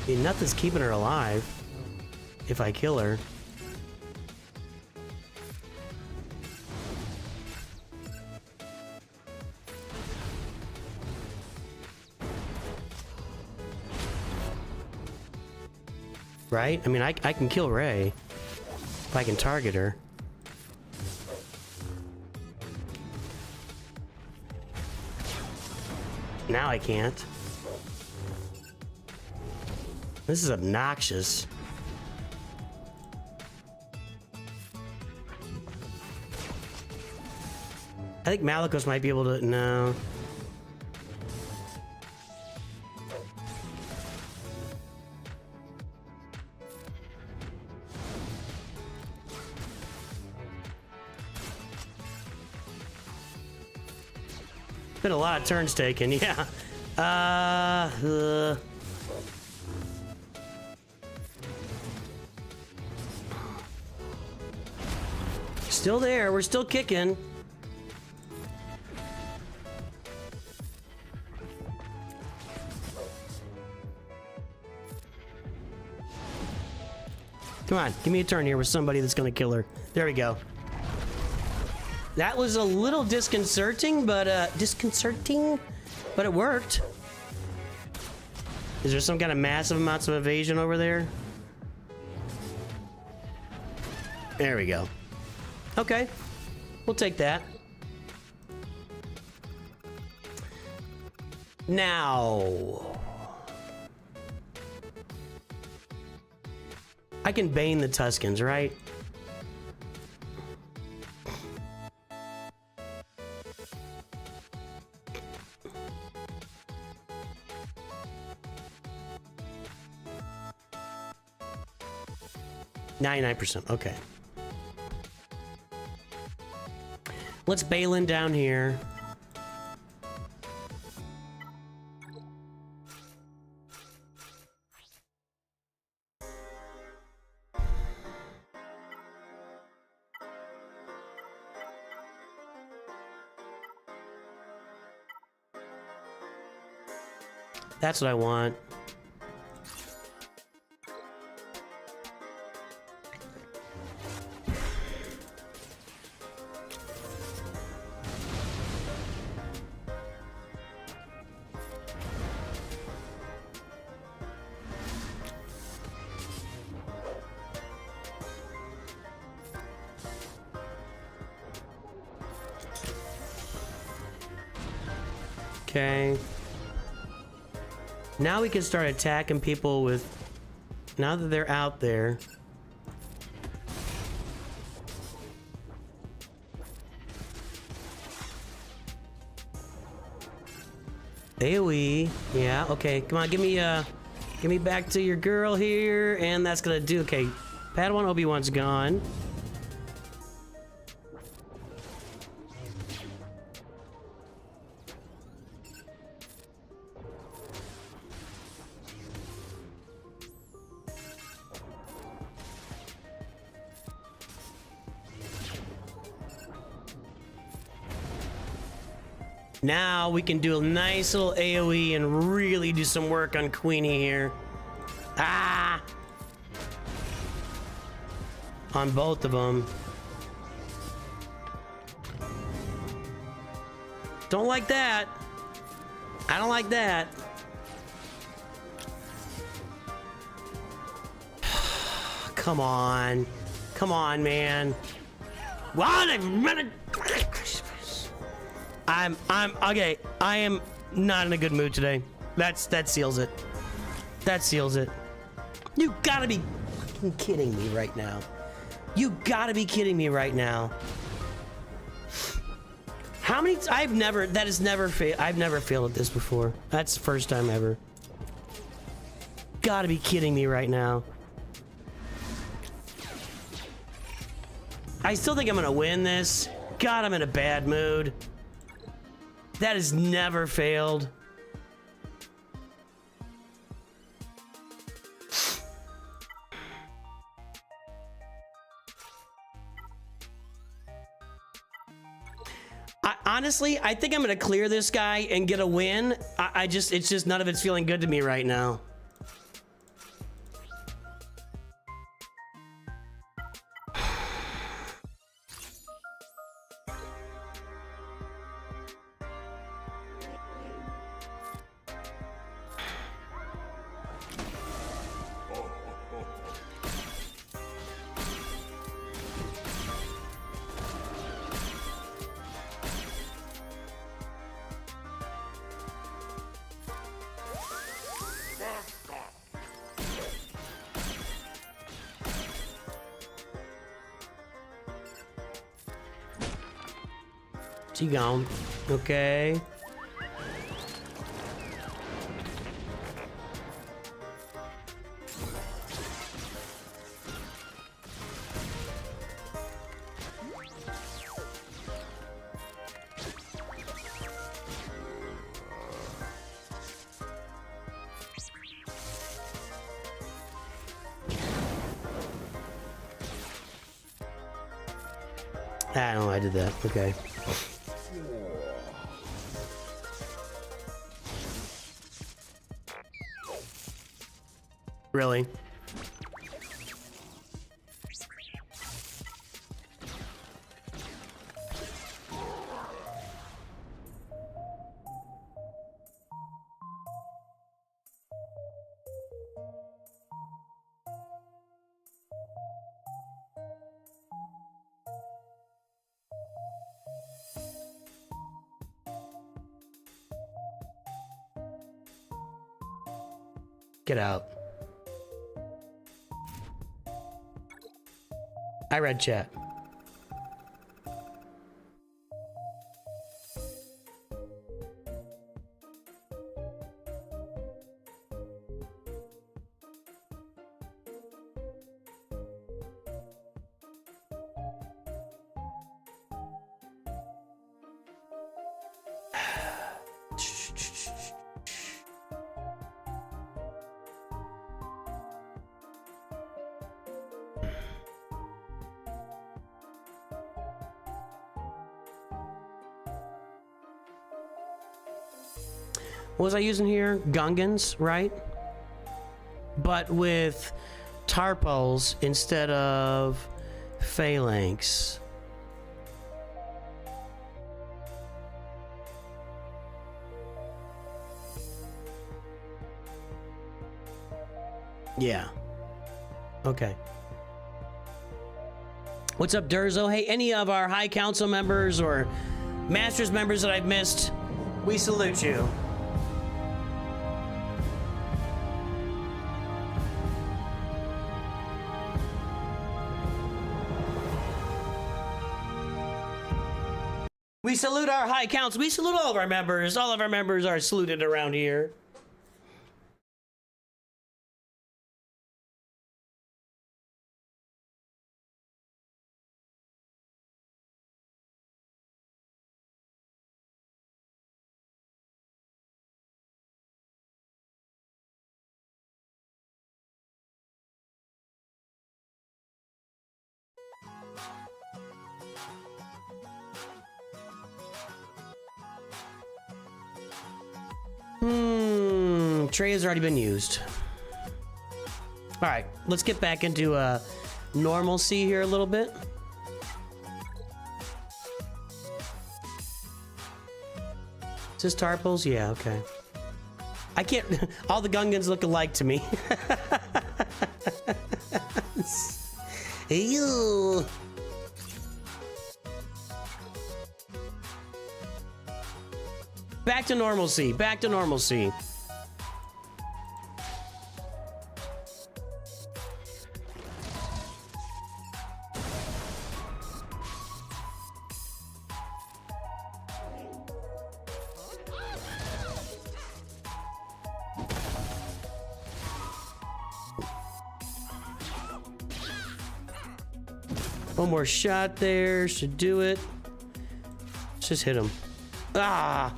I mean, nothing's keeping her alive if I kill her. Right? I mean, I can kill Rey if I can target her. Now I can't. This is obnoxious. I think Malicos might be able to, no. Been a lot of turns taken, yeah. Still there, we're still kicking. Come on, give me a turn here with somebody that's gonna kill her. There we go. That was a little disconcerting, but it worked. Is there some kind of massive amounts of evasion over there? There we go. Okay, we'll take that. Now, I can Bane the Tuscans, right? %. Okay. Let's Balin down here. That's what I want. Okay. Now we can start attacking people with... Now that they're out there. AoE. Yeah, okay. Come on, give me back to your girl here. And that's gonna do... Okay. Padawan Obi-Wan's gone. Now we can do a nice little AoE and really do some work on Queenie here. Ah! On both of them. Don't like that. I don't like that. Come on. Come on, man. What a minute. I'm okay. I am not in a good mood today. That seals it. That seals it. You gotta be fucking kidding me right now. You gotta be kidding me right now. How many? I've never failed at this before. That's the first time ever. Gotta be kidding me right now. I still think I'm gonna win this. God, I'm in a bad mood. That has never failed. Honestly, I think I'm gonna clear this guy and get a win. It's just none of it's feeling good to me right now. She gone. Okay. I don't know, I did that. Okay. Really? Get out. I read chat. What was I using here? Gungans, right? But with Tarpals instead of Phalanx. Yeah. Okay. What's up, Durzo? Hey, any of our High Council members or Masters members that I've missed, we salute you. We salute our High Council. We salute all of our members. All of our members are saluted around here. Tray has already been used. All right, let's get back into normalcy here a little bit. Is this Tarpals? Yeah, okay. I can't. All the Gungans look alike to me. Ew. Back to normalcy. Back to normalcy. One more shot there should do it. Let's just hit him. Ah!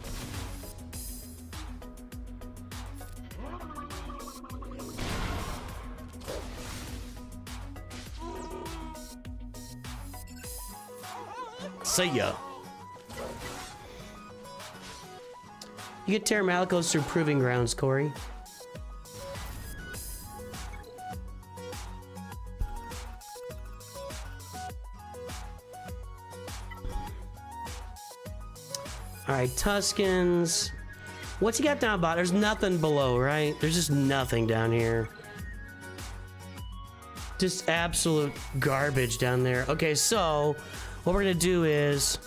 See ya. You get Terra Malicos through Proving Grounds, Corey. Alright, Tuscans. What's he got down about? There's nothing below, right? There's just nothing down here. Just absolute garbage down there. Okay, so what we're gonna do is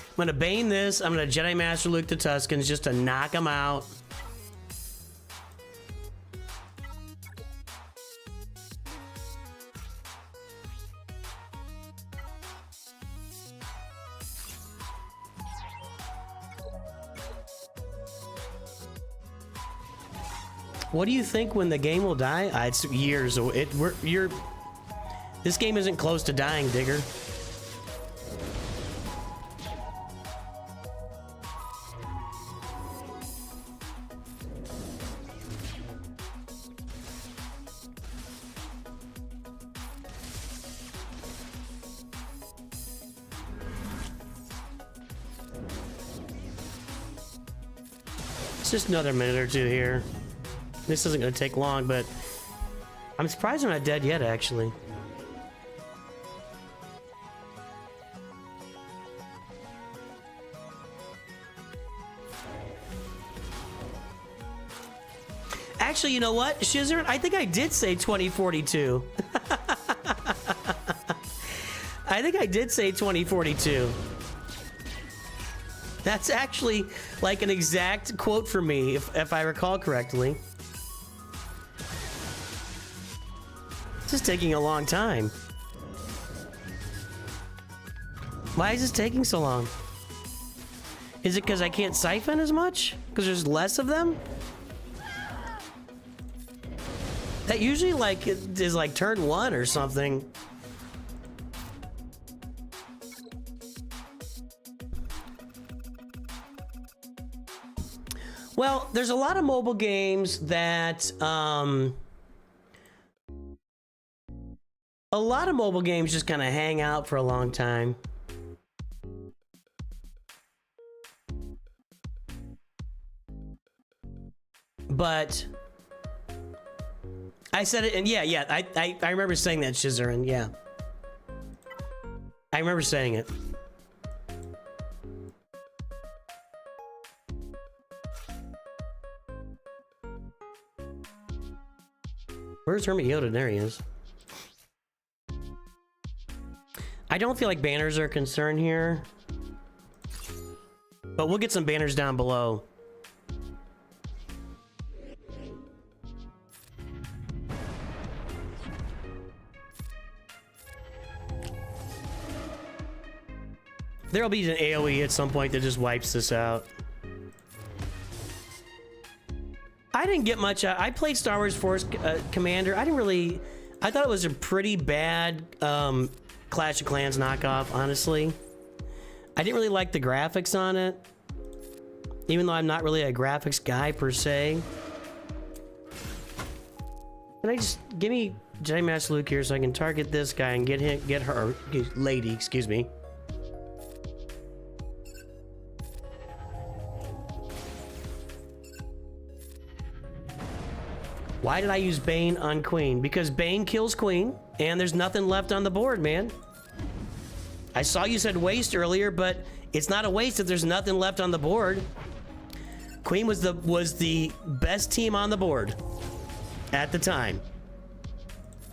I'm gonna Bane this. I'm gonna Jedi Master Luke the Tuscans just to knock them out. What do you think when the game will die? It's years. This game isn't close to dying, Digger. It's just another minute or two here. This isn't going to take long, but I'm surprised I'm not dead yet, actually. Actually, you know what, Shizzer? I think I did say 2042. I think I did say 2042. That's actually like an exact quote for me, if I recall correctly. This is taking a long time. Why is this taking so long? Is it because I can't siphon as much? Because there's less of them? That usually like is like turn 1 or something. Well, there's a lot of mobile games that a lot of mobile games just kind of hang out for a long time. But I said it, and yeah, I remember saying that, Shizarin, yeah. I remember saying it. Where's Hermit Yoda? There he is. I don't feel like banners are a concern here, but we'll get some banners down below. There'll be an AoE at some point that just wipes this out. I didn't get much. I played Star Wars Force Commander. I thought it was a pretty bad Clash of Clans knockoff, honestly. I didn't really like the graphics on it, even though I'm not really a graphics guy per se. Can I just give me Jedi Master Luke here so I can target this guy and get her lady, excuse me. Why did I use Bane on Queen? Because Bane kills Queen, and there's nothing left on the board, man. I saw you said waste earlier, but it's not a waste if there's nothing left on the board. Queen was the best team on the board at the time.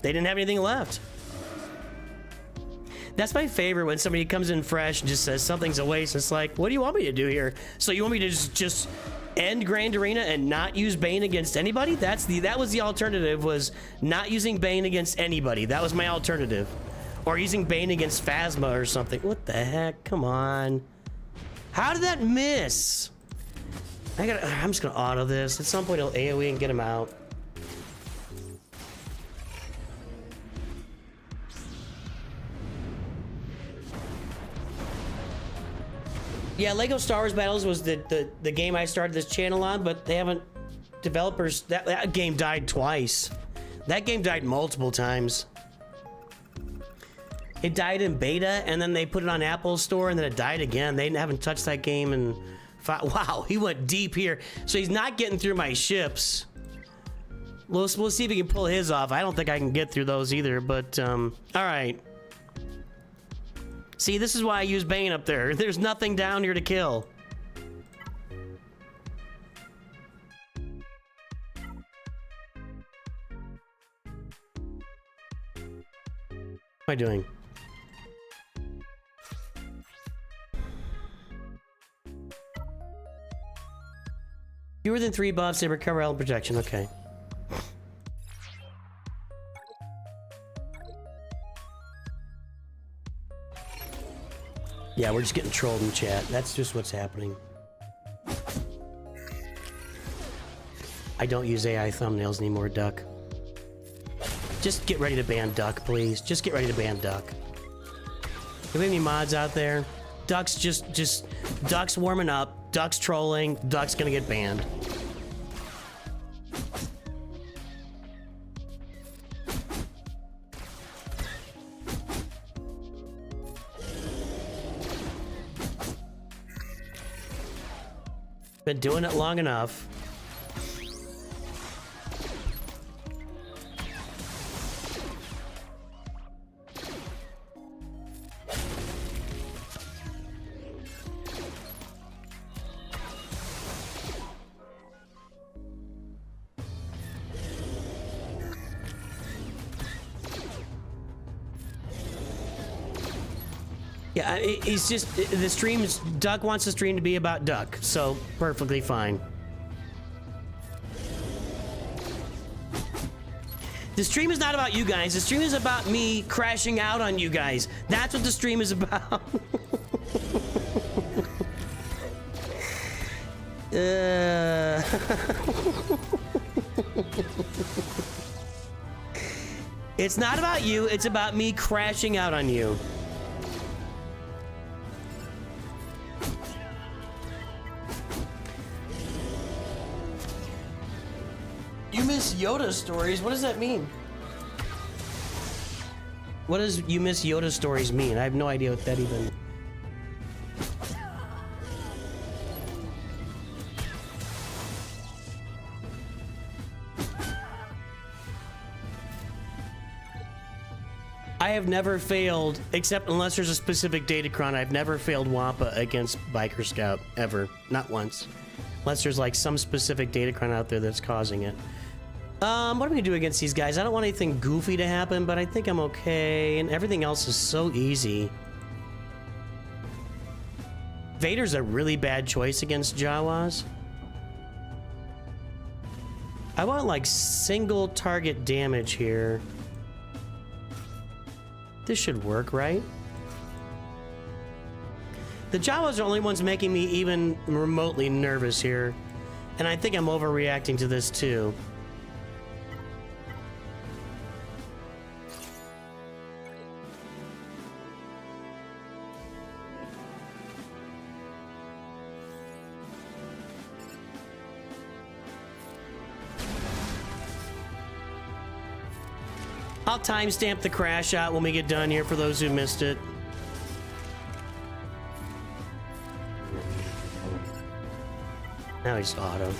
They didn't have anything left. That's my favorite, when somebody comes in fresh and just says something's a waste. It's like, what do you want me to do here? So you want me to just end Grand Arena and not use Bane against anybody? That was the alternative, was not using Bane against anybody. That was my alternative. Or using Bane against Phasma or something. What the heck? Come on. How did that miss? I'm just gonna auto this. At some point I'll AoE and get him out. Yeah, Lego Star Wars Battles was the game I started this channel on, but they haven't, developers, that game died twice. That game died multiple times. It died in beta, and then they put it on Apple Store, and then it died again. They haven't touched that game in wow, he went deep here. So he's not getting through my ships. We'll see if he can pull his off. I don't think I can get through those either, but all right. See, this is why I use Bane up there. There's nothing down here to kill. What am I doing? Fewer than 3 buffs, they recover health protection. Okay. Yeah, we're just getting trolled in chat. That's just what's happening. I don't use AI thumbnails anymore, Duck. Just get ready to ban Duck, please. Just get ready to ban Duck. Do we have any mods out there? Duck's just Duck's warming up. Duck's trolling. Duck's gonna get banned. Been doing it long enough. Yeah, it's just the stream's Duck wants the stream to be about Duck, so perfectly fine. The stream is not about you guys. The stream is about me crashing out on you guys. That's what the stream is about. It's not about you. It's about me crashing out on you. You miss Yoda stories? What does that mean? What does you miss Yoda stories mean? I have no idea what that even... I have never failed, except unless there's a specific Datacron, I've never failed Wampa against Biker Scout, ever. Not once. Unless there's like some specific Datacron out there that's causing it. What am I gonna do against these guys? I don't want anything goofy to happen, but I think I'm okay, and everything else is so easy. Vader's a really bad choice against Jawas. I want like single target damage here. This should work, right? The Jawas are the only ones making me even remotely nervous here. And I think I'm overreacting to this too. I'll timestamp the crash out when we get done here for those who missed it. Now he's auto.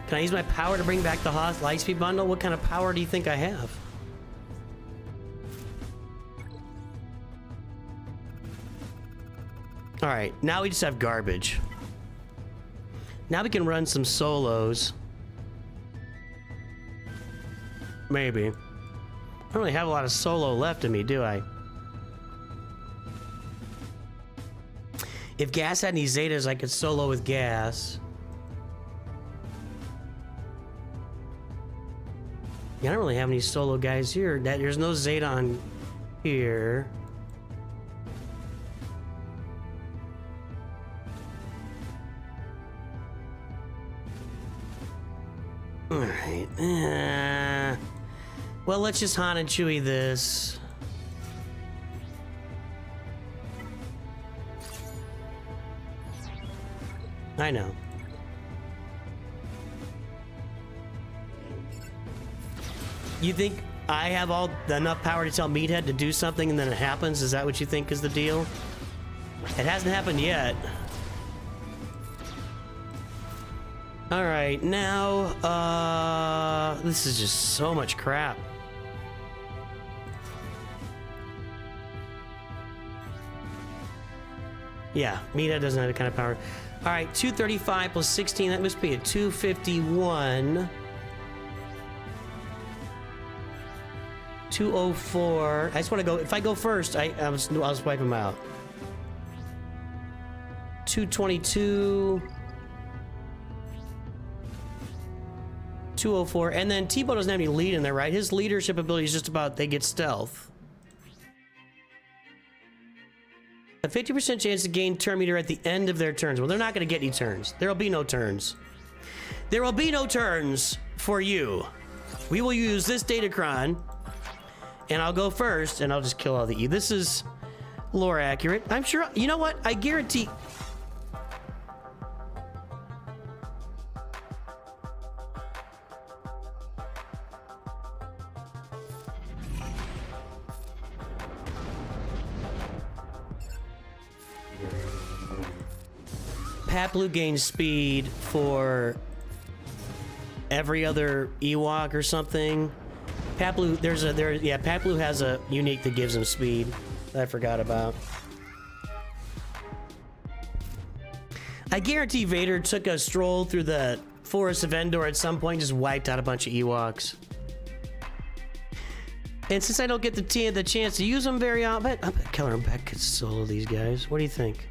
Can I use my power to bring back the Hoth Lightspeed bundle? What kind of power do you think I have? All right, now we just have garbage. Now we can run some solos. Maybe. I don't really have a lot of solo left in me, do I? If Gas had any Zetas, I could solo with Gas. Yeah, I don't really have any solo guys here. There's no Zeta on here. Alright. Well, let's just Han and Chewie this. I know. You think I have enough power to tell Meathead to do something and then it happens? Is that what you think is the deal? It hasn't happened yet. All right, now, this is just so much crap. Yeah, Meathead doesn't have the kind of power. All right, 235 plus 16, that must be a 251. 204. I just want to go, if I go first, I'll just wipe him out. 222. 204, and then T-Bow doesn't have any lead in there, right? His leadership ability is just about they get stealth. A 50% chance to gain turn meter at the end of their turns. Well, they're not going to get any turns. There will be no turns. There will be no turns for you. We will use this Datacron, and I'll go first, and I'll just kill all the E. This is lore accurate. I'm sure, you know what? I guarantee... Paplu gains speed for every other Ewok or something. Paplu, Paplu has a unique that gives him speed that I forgot about. I guarantee Vader took a stroll through the Forest of Endor at some point and just wiped out a bunch of Ewoks. And since I don't get the chance to use them very often, I bet Keller and Beck could solo these guys. What do you think?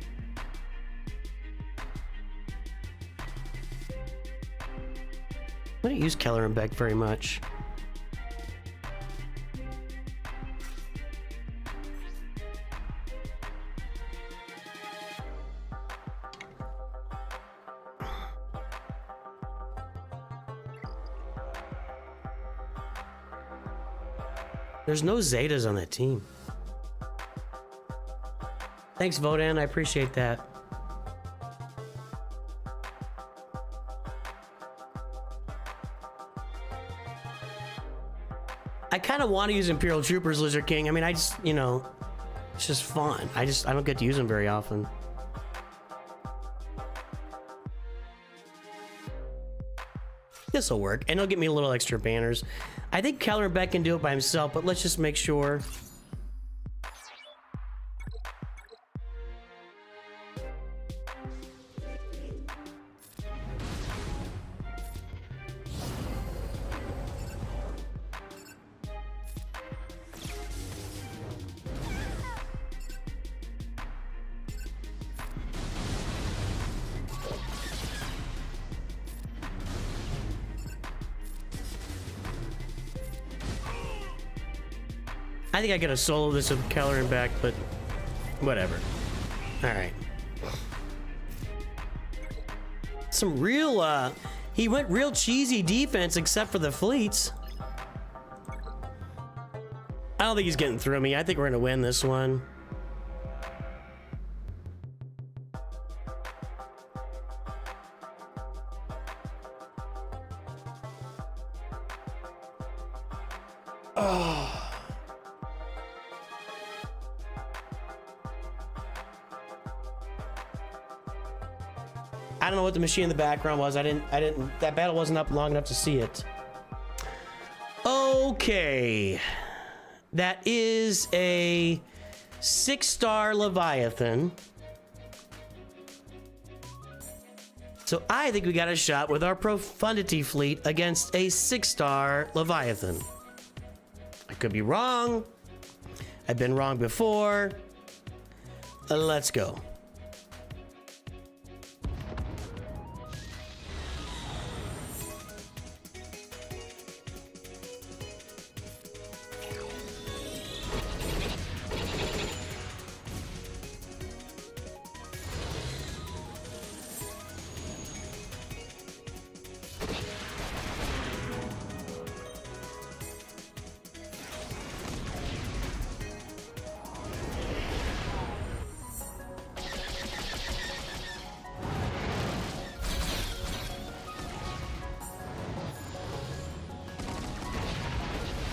I don't use Keller and Beck very much. There's no Zetas on that team. Thanks, Vodan. I appreciate that. I kind of want to use Imperial Troopers, Lizard King. I mean, I just, you know, it's just fun. I don't get to use them very often. This will work, and it'll get me a little extra banners. I think Keller and Beck can do it by himself, but let's just make sure. I think I gotta solo this with Keller and Beck, but whatever. All right. Some real, he went real cheesy defense except for the fleets. I don't think he's getting through me. I think we're gonna win this one. I don't know what the machine in the background was. I didn't, that battle wasn't up long enough to see it. Okay. That is a 6-star Leviathan. So I think we got a shot with our Profundity fleet against a 6-star Leviathan. I could be wrong. I've been wrong before. Let's go.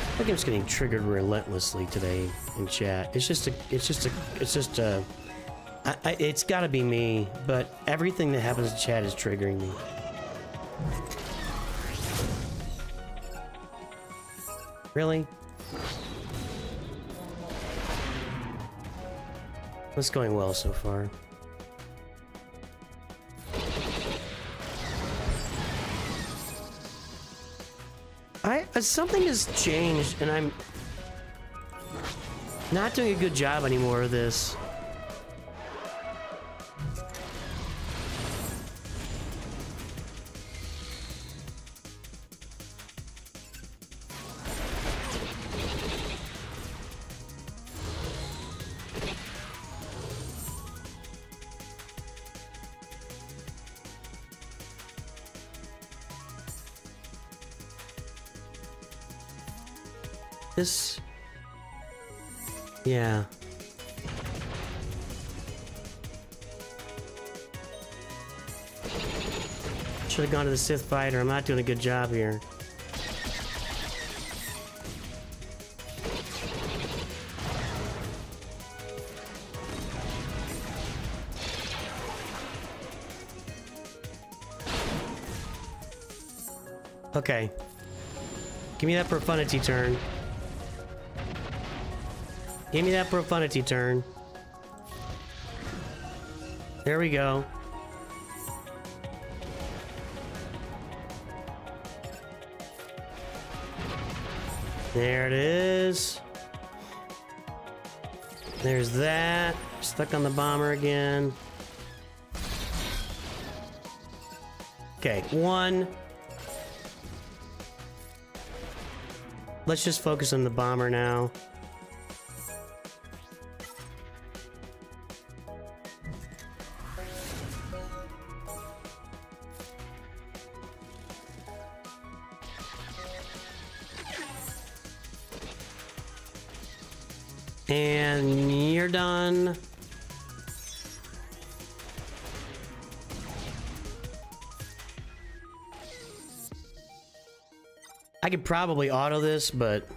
I think I'm just getting triggered relentlessly today in chat. It's gotta be me, but everything that happens in chat is triggering me. Really? What's going well so far? Something has changed, and I'm not doing a good job anymore of this. This... yeah. Should have gone to the Sith fighter. I'm not doing a good job here. Okay. Give me that Profundity turn. Give me that Profundity turn. There we go. There it is. There's that. Stuck on the bomber again. Okay, one. Let's just focus on the bomber now. And you're done. I could probably auto this, but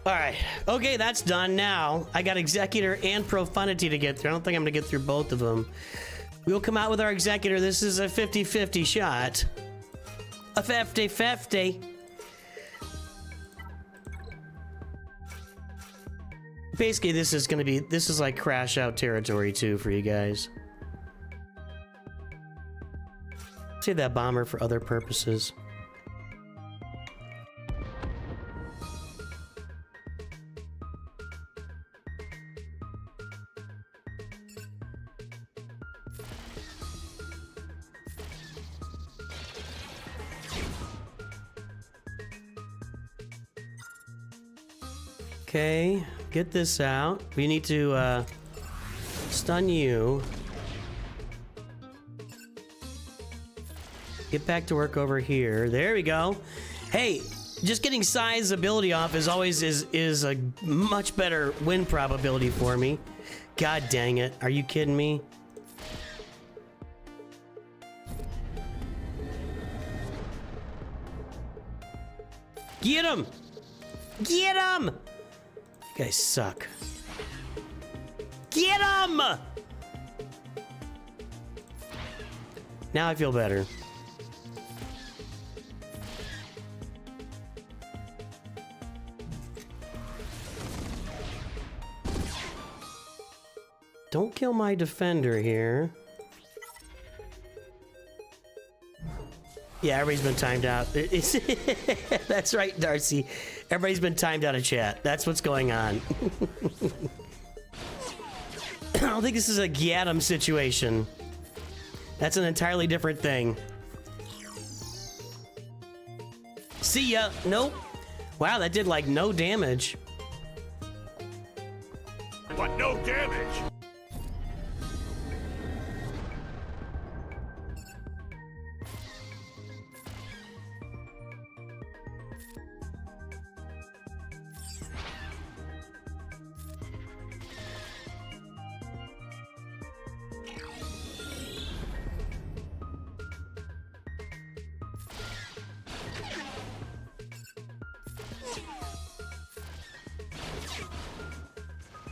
all right. Okay, that's done now. I got Executor and Profundity to get through. I don't think I'm gonna get through both of them. We'll come out with our Executor. This is a 50-50 shot. A 50-50. Basically, this is like crash out territory too for you guys. Save that bomber for other purposes. Okay, get this out. We need to stun you. Get back to work over here. There we go. Hey, just getting Sai's ability off is always is a much better win probability for me. God dang it. Are you kidding me? Get him! Get him! You guys suck. Get him! Now I feel better. Don't kill my defender here. Yeah, everybody's been timed out. That's right, Darcy. Everybody's been timed out of chat. That's what's going on. I don't think this is a Gyadam situation. That's an entirely different thing. See ya. Nope. Wow, that did like no damage. But no damage!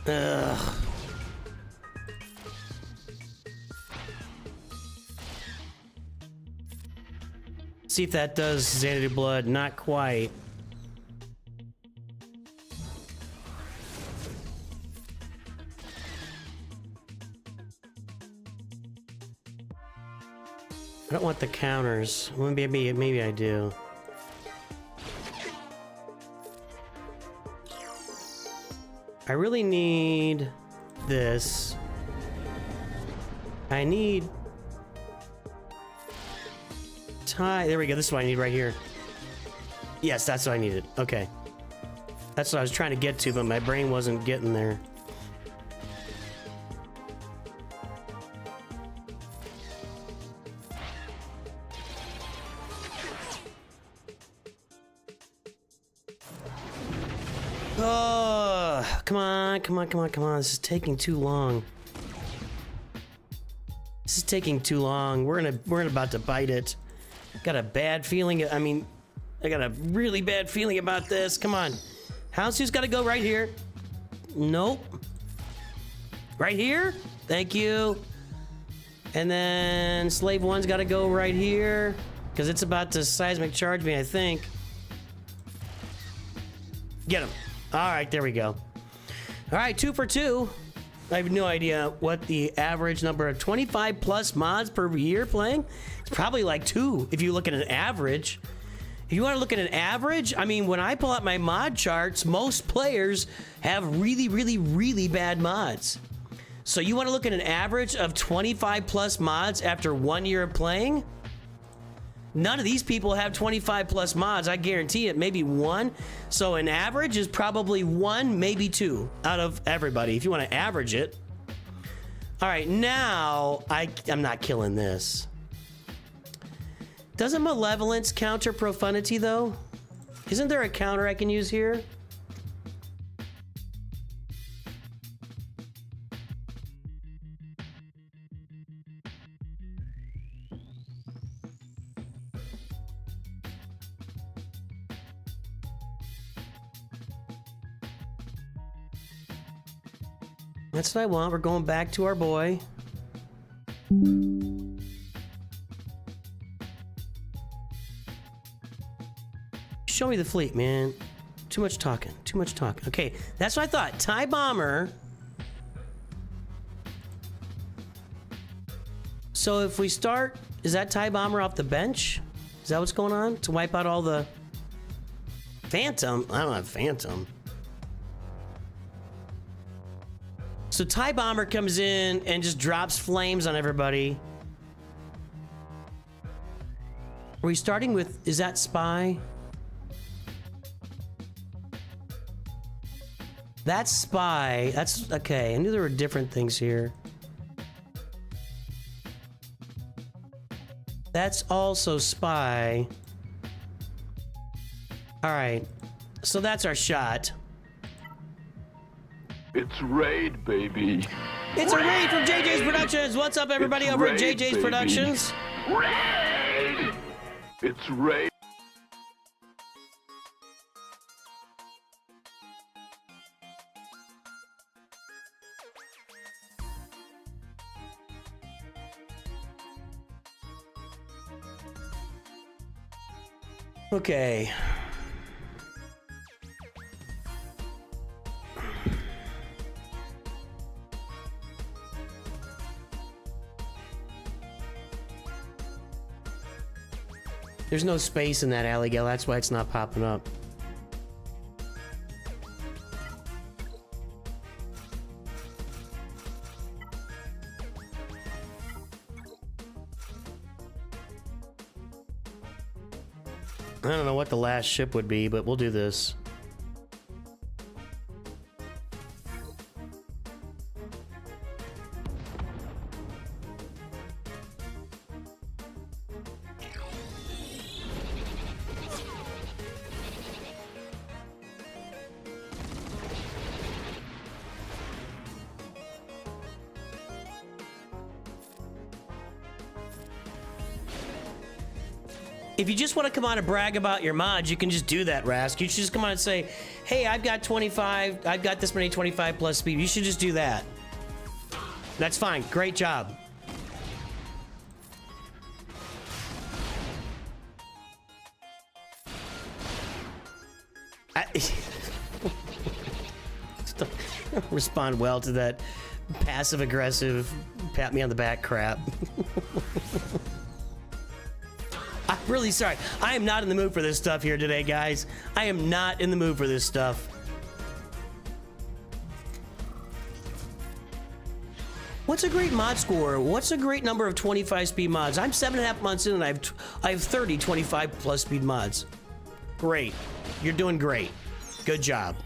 Ugh. See if that does Xanadu Blood. Not quite. I don't want the counters. Well, maybe I do. I really need this. I need tie. There we go. This is what I need right here. Yes, that's what I needed. Okay. That's what I was trying to get to, but my brain wasn't getting there. Oh, come on, come on, come on, come on. This is taking too long. This is taking too long. We're about to bite it. Got a bad feeling. I mean, I got a really bad feeling about this. Come on. Houndstooth's got to go right here. Nope. Right here? Thank you. And then Slave 1's got to go right here because it's about to seismic charge me, I think. Get him. All right, there we go. All right, 2 for 2. I have no idea what the average number of 25 plus mods per year playing. It's probably like 2 if you look at an average. If you want to look at an average, I mean, when I pull out my mod charts, most players have really, really, really bad mods. So you want to look at an average of 25 plus mods after 1 year of playing? None of these people have 25 plus mods, I guarantee it, maybe 1. So an average is probably 1, maybe 2 out of everybody, if you want to average it. All right, now I'm not killing this. Doesn't malevolence counter profanity though? Isn't there a counter I can use here? That's what I want. We're going back to our boy. Show me the fleet, man. Too much talking. Too much talking. Okay, that's what I thought. TIE Bomber. So if we start, is that TIE Bomber off the bench? Is that what's going on? To wipe out all the... Phantom? I don't have Phantom. So TIE Bomber comes in and just drops flames on everybody. Are we starting with, is that Spy? That's Spy. That's, okay, I knew there were different things here. That's also Spy. All right, so that's our shot. It's Raid, baby. It's a raid from JJ's Productions. What's up, everybody over at JJ's Productions? Raid! It's Raid. Okay. There's no space in that alley, Gal. That's why it's not popping up. I don't know what the last ship would be, but we'll do this. If you just want to come on and brag about your mods, you can just do that, Rask. You should just come on and say, hey, I've got 25, I've got this many 25 plus speed. You should just do that. That's fine. Great job. I don't respond well to that passive-aggressive, pat me on the back crap. I'm really sorry. I am not in the mood for this stuff here today, guys. I am not in the mood for this stuff. What's a great mod score? What's a great number of 25 speed mods? I'm 7.5 months in and I have 30 25 plus speed mods. Great. You're doing great. Good job.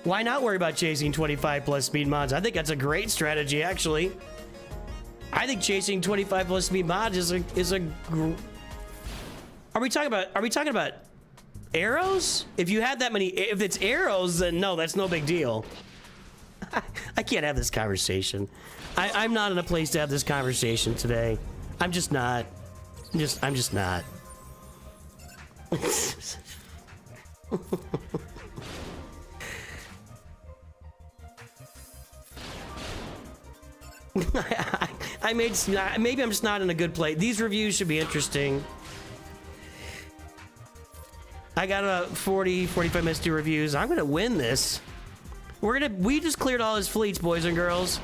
Why not worry about chasing 25 plus speed mods? I think that's a great strategy, actually. I think chasing 25 plus speed mods is a. Are we talking about arrows? If you had that many, if it's arrows, then no, that's no big deal. I can't have this conversation. I'm not in a place to have this conversation today. I'm just not. I'm just not. Maybe I'm just not in a good place. These reviews should be interesting. I got about 45 minutes to do reviews. I'm gonna win this. We just cleared all his fleets, boys and girls.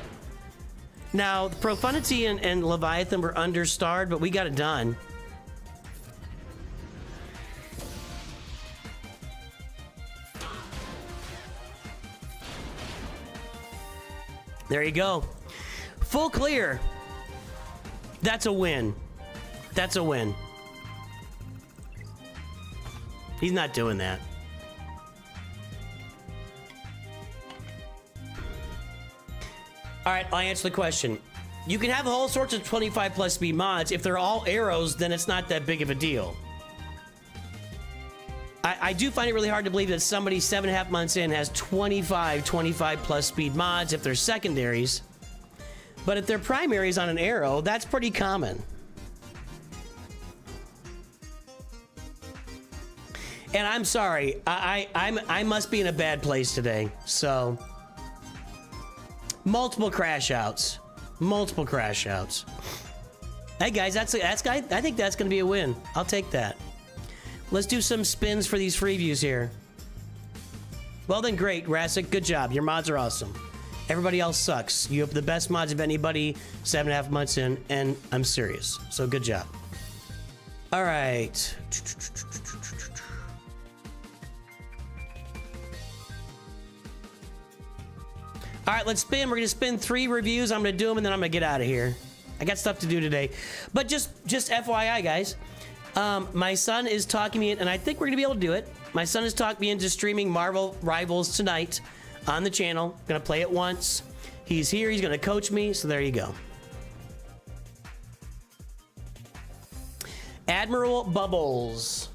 Now, Profundity and Leviathan were understarred, but we got it done. There you go. Full clear. That's a win. That's a win. He's not doing that. All right, I'll answer the question. You can have all sorts of 25 plus speed mods. If they're all arrows, then it's not that big of a deal. I do find it really hard to believe that somebody 7.5 months in has 25 plus speed mods if they're secondaries. But if they're primaries on an arrow, that's pretty common. And I'm sorry, I must be in a bad place today. So, multiple crash outs. Multiple crash outs. Hey guys, I think that's gonna be a win. I'll take that. Let's do some spins for these Freeviews here. Well then, great, Rassic, good job. Your mods are awesome. Everybody else sucks. You have the best mods of anybody 7.5 months in, and I'm serious. So good job. All right. All right, let's spin. We're gonna spin 3 reviews. I'm gonna do them and then I'm gonna get out of here. I got stuff to do today. But just FYI, guys. My son is talking me in, and I think we're gonna be able to do it. My son has talked me into streaming Marvel Rivals tonight on the channel. Gonna play it once. He's here, he's gonna coach me, so there you go. Admiral Bubbles.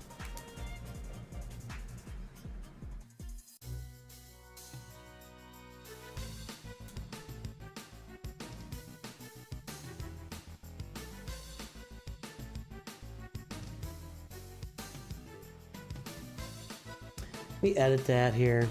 We edit that here.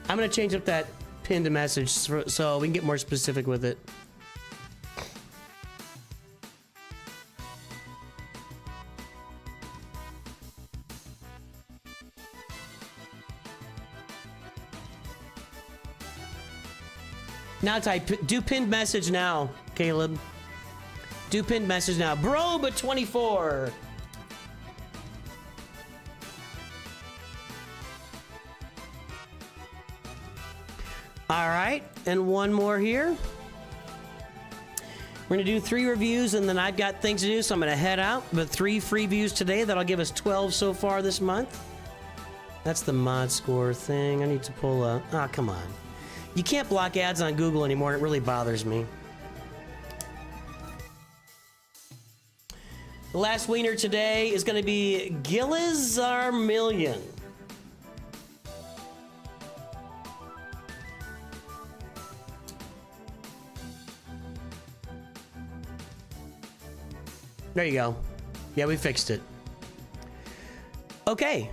I'm gonna change up that pinned message so we can get more specific with it. Now type, do pinned message now, Caleb. Do pinned message now. Bro, but 24. All right, and one more here. We're gonna do 3 reviews and then I've got things to do, so I'm gonna head out. But 3 Freeviews today, that'll give us 12 so far this month. That's the mod score thing. I need to pull up, oh, come on. You can't block ads on Google anymore, it really bothers me. The last wiener today is gonna be Gilizarmillion. There you go. Yeah, we fixed it. Okay.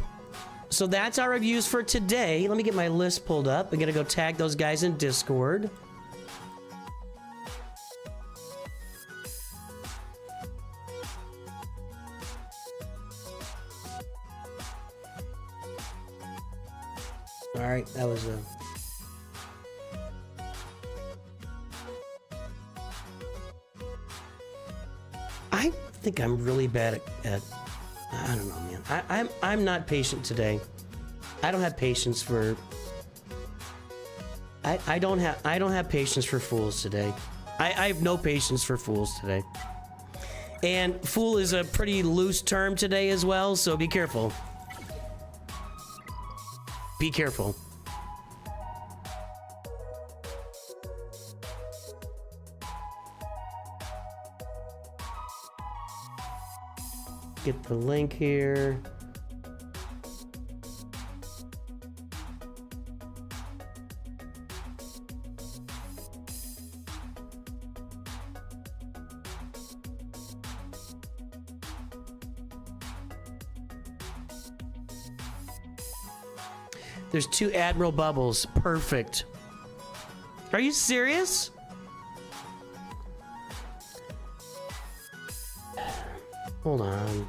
So that's our reviews for today. Let me get my list pulled up. I'm gonna go tag those guys in Discord. All right, that was a... I think I'm really bad at I don't know, man. I'm not patient today. I don't have patience for. I don't have patience for fools today. I have no patience for fools today. And fool is a pretty loose term today as well, so be careful. Be careful. Get the link here. There's 2 Admiral bubbles. Perfect. Are you serious? Hold on.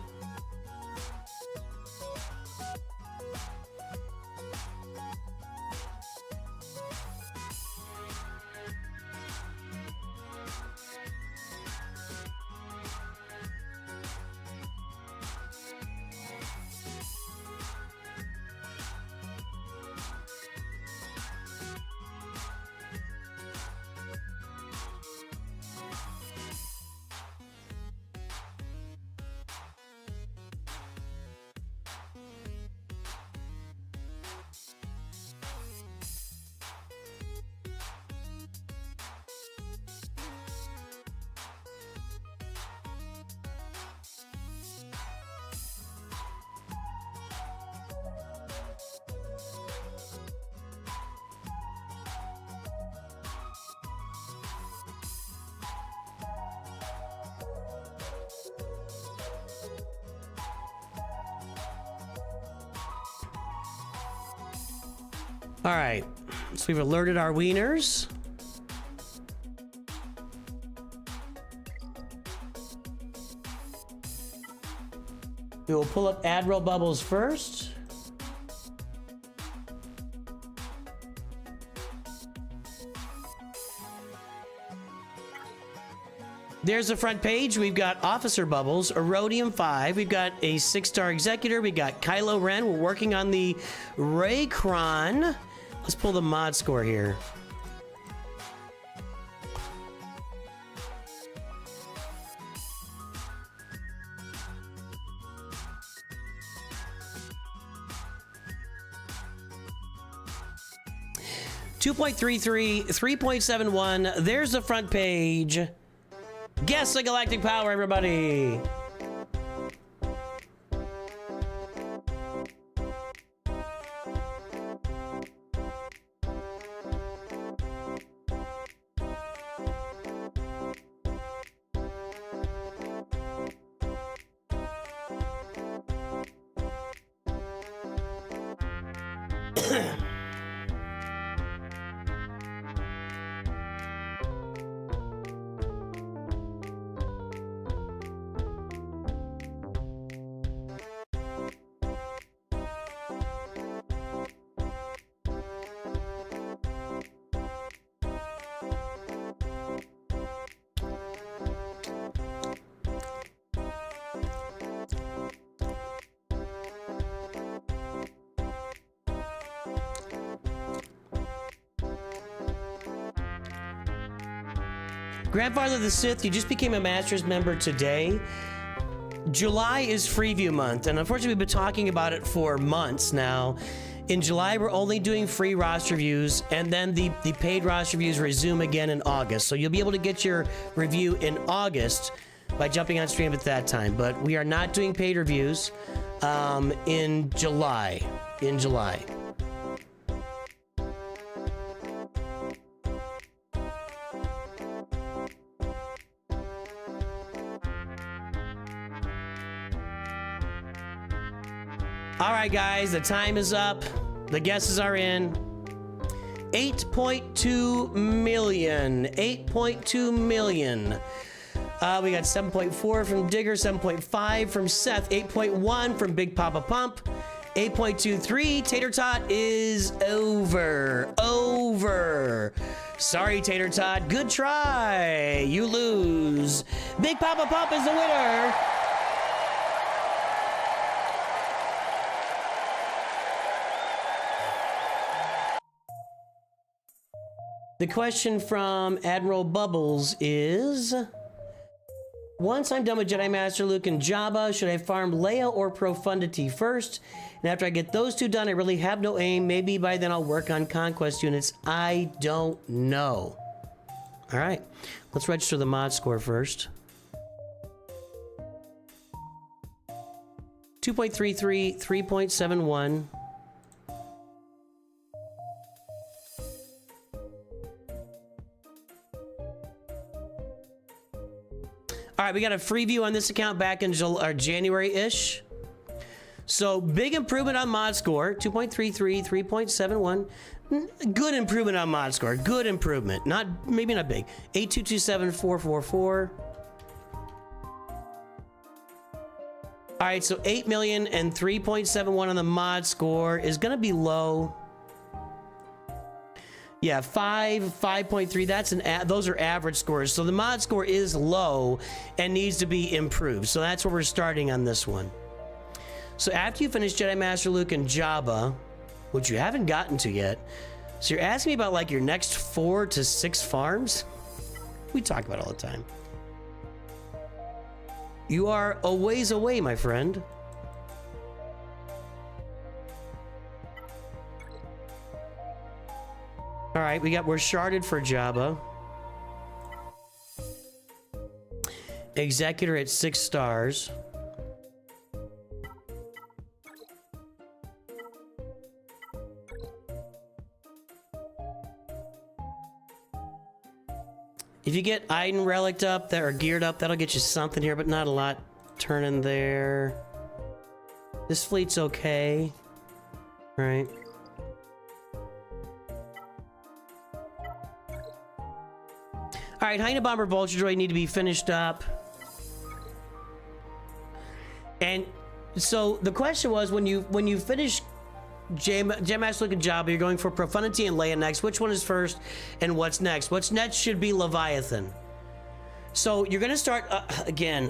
All right, so we've alerted our wieners. We will pull up Admiral Bubbles first. There's the front page. We've got Officer Bubbles, Erodium 5. We've got a 6-star Executor. We got Kylo Ren. We're working on the Raycron. Let's pull the mod score here. .33, 3.71. There's the front page. Guess the galactic power, everybody. Grandfather of the Sith, you just became a Masters member today. July is Freeview month, and unfortunately we've been talking about it for months now. In July, we're only doing free roster reviews, and then the paid roster reviews resume again in August. So you'll be able to get your review in August by jumping on stream at that time. But we are not doing paid reviews in July. All right, guys, the time is up. The guesses are in. 8.2 million. 8.2 million. We got 7.4 from Digger, 7.5 from Seth, 8.1 from Big Papa Pump, 8.23. Tater Tot is over. Sorry, Tater Tot. Good try. You lose. Big Papa Pump is the winner. The question from Admiral Bubbles is, once I'm done with Jedi Master Luke and Jabba, should I farm Leia or Profundity first? And after I get those two done, I really have no aim. Maybe by then I'll work on conquest units. I don't know. All right, let's register the mod score first. 2.33, 3.71. All right, we got a free view on this account back in January-ish. So big improvement on mod score, 2.33, 3.71. Good improvement on mod score, good improvement. Maybe not big. 8227444. All right, so 8 million and 3.71 on the mod score is gonna be low. Yeah, 5.3, that's those are average scores. So the mod score is low and needs to be improved. So that's where we're starting on this one. So after you finish Jedi Master Luke and Jabba, which you haven't gotten to yet, so you're asking me about like your next 4 to 6 farms? We talk about it all the time. You are a ways away, my friend. All right, we're sharded for Jabba. Executor at 6 stars. If you get Iden relicked up that are geared up, that'll get you something here, but not a lot turning there. This fleet's okay. All right. All right, Hyena Bomber Vulture Droid need to be finished up. And so the question was, when you finish Jedi Master Luke and Jabba, you're going for Profundity and Leia next. Which one is first and what's next? What's next should be Leviathan. So you're gonna start, again,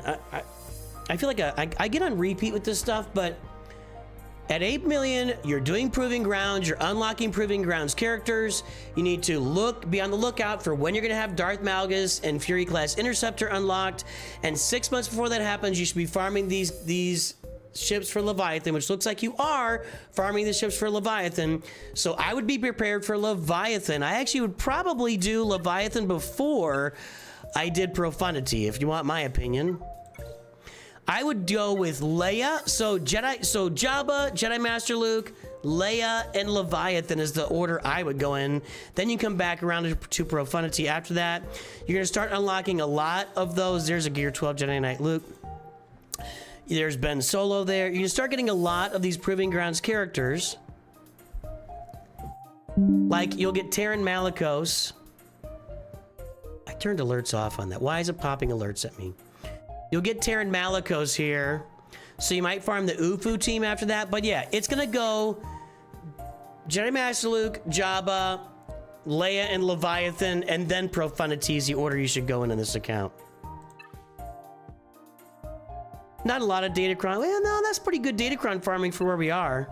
I feel like I get on repeat with this stuff, but at 8 million, you're doing Proving Grounds, you're unlocking Proving Grounds characters. You need to be on the lookout for when you're gonna have Darth Malgus and Fury Class Interceptor unlocked. And 6 months before that happens, you should be farming these ships for Leviathan, which looks like you are farming the ships for Leviathan. So I would be prepared for Leviathan. I actually would probably do Leviathan before I did Profundity, if you want my opinion. I would go with Leia. So Jabba, Jedi Master Luke, Leia, and Leviathan is the order I would go in. Then you come back around to Profundity. After that, you're gonna start unlocking a lot of those. There's a Gear 12 Jedi Knight Luke. There's Ben Solo there. You can start getting a lot of these Proving Grounds characters. Like, you'll get Terran Malicos. I turned alerts off on that. Why is it popping alerts at me? You'll get Terran Malicos here. So you might farm the Ufu team after that. But yeah, it's gonna go Jedi Master Luke, Jabba, Leia, and Leviathan, and then Profundity is the order you should go in this account. Not a lot of Datacron. Well, no, that's pretty good Datacron farming for where we are.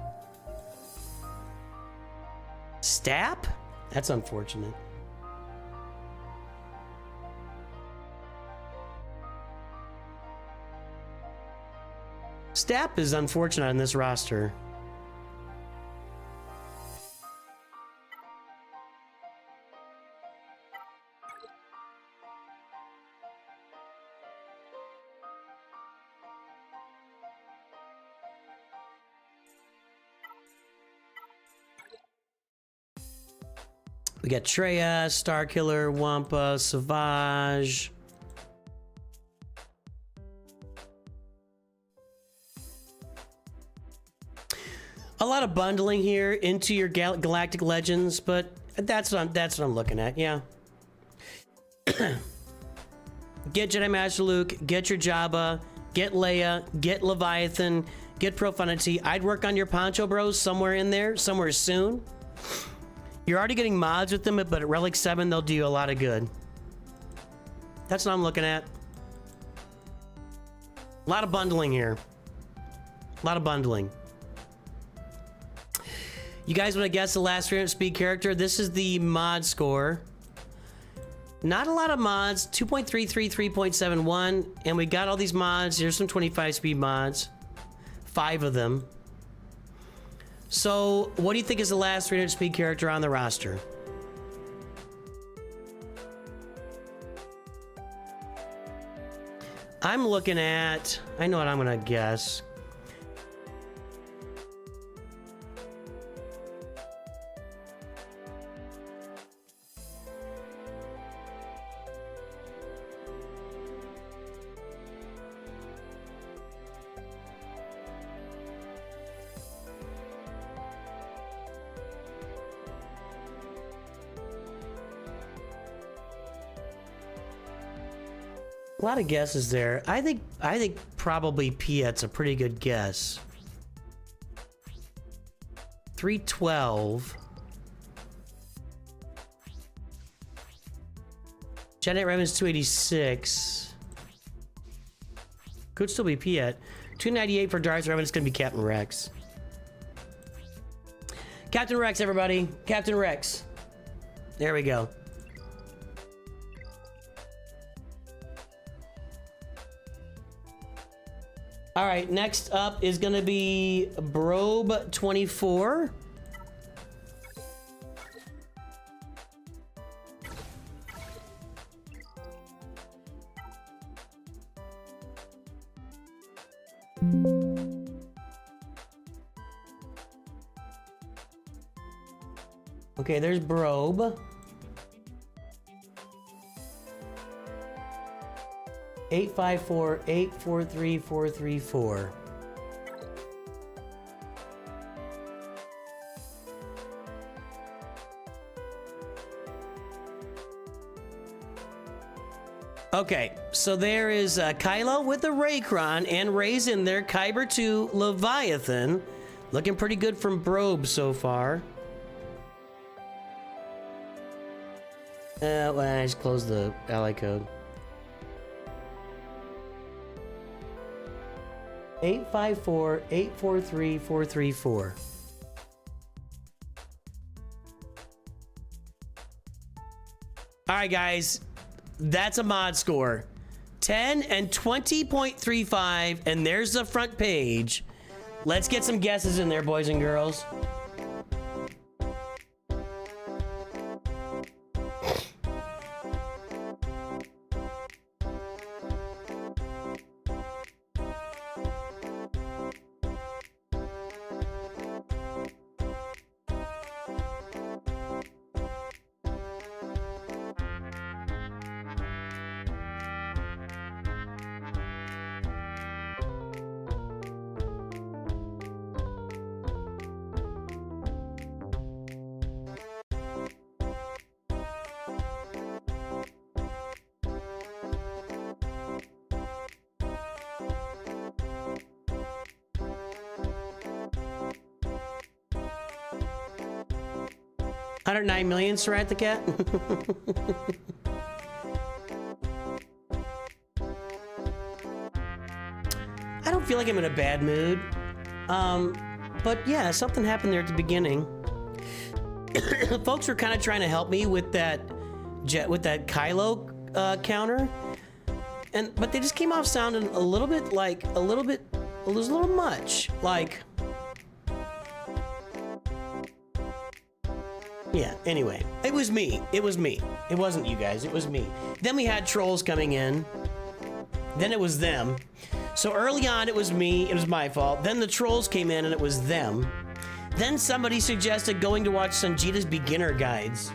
Stap? That's unfortunate. Stap is unfortunate on this roster. We got Treya, Starkiller, Wampa, Savage. A lot of bundling here into your Galactic Legends, but that's what I'm looking at. Yeah. Get Jedi Master Luke, get your Jabba, get Leia, get Leviathan, get Profundity. I'd work on your Poncho Bros somewhere in there, somewhere soon. You're already getting mods with them, but at Relic 7, they'll do you a lot of good. That's what I'm looking at. A lot of bundling here. A lot of bundling. You guys want to guess the last 300 speed character? This is the mod score. Not a lot of mods. 2.33, 3.71, and we got all these mods. Here's some 25 speed mods. 5 of them. So, what do you think is the last 300 speed character on the roster? I'm looking at... I know what I'm gonna guess. A lot of guesses there. I think probably Piet's a pretty good guess. 312. Janet Revan's 286. Could still be Piet. 298 for Darth Revan. It's gonna be Captain Rex. Captain Rex, everybody. Captain Rex. There we go. All right, next up is gonna be Brobe 24. Okay, there's Brobe. 854-843-434. Okay, so there is Kylo with the Raycron and Ray's in there. Kyber 2, Leviathan. Looking pretty good from Brobe so far. Well, I just closed the ally code. 854-843-434. All right, guys, that's a mod score. 10 and 20.35, and there's the front page. Let's get some guesses in there, boys and girls. $109 million, Sarat the Cat. I don't feel like I'm in a bad mood. But yeah, something happened there at the beginning. Folks were kind of trying to help me with that Kylo counter. But they just came off sounding a little bit like, it was a little much. Like, yeah, anyway, it was me. It was me. It wasn't you guys. It was me. Then we had trolls coming in. Then it was them. So early on, it was me. It was my fault. Then the trolls came in and it was them. Then somebody suggested going to watch Sanjita's beginner guides.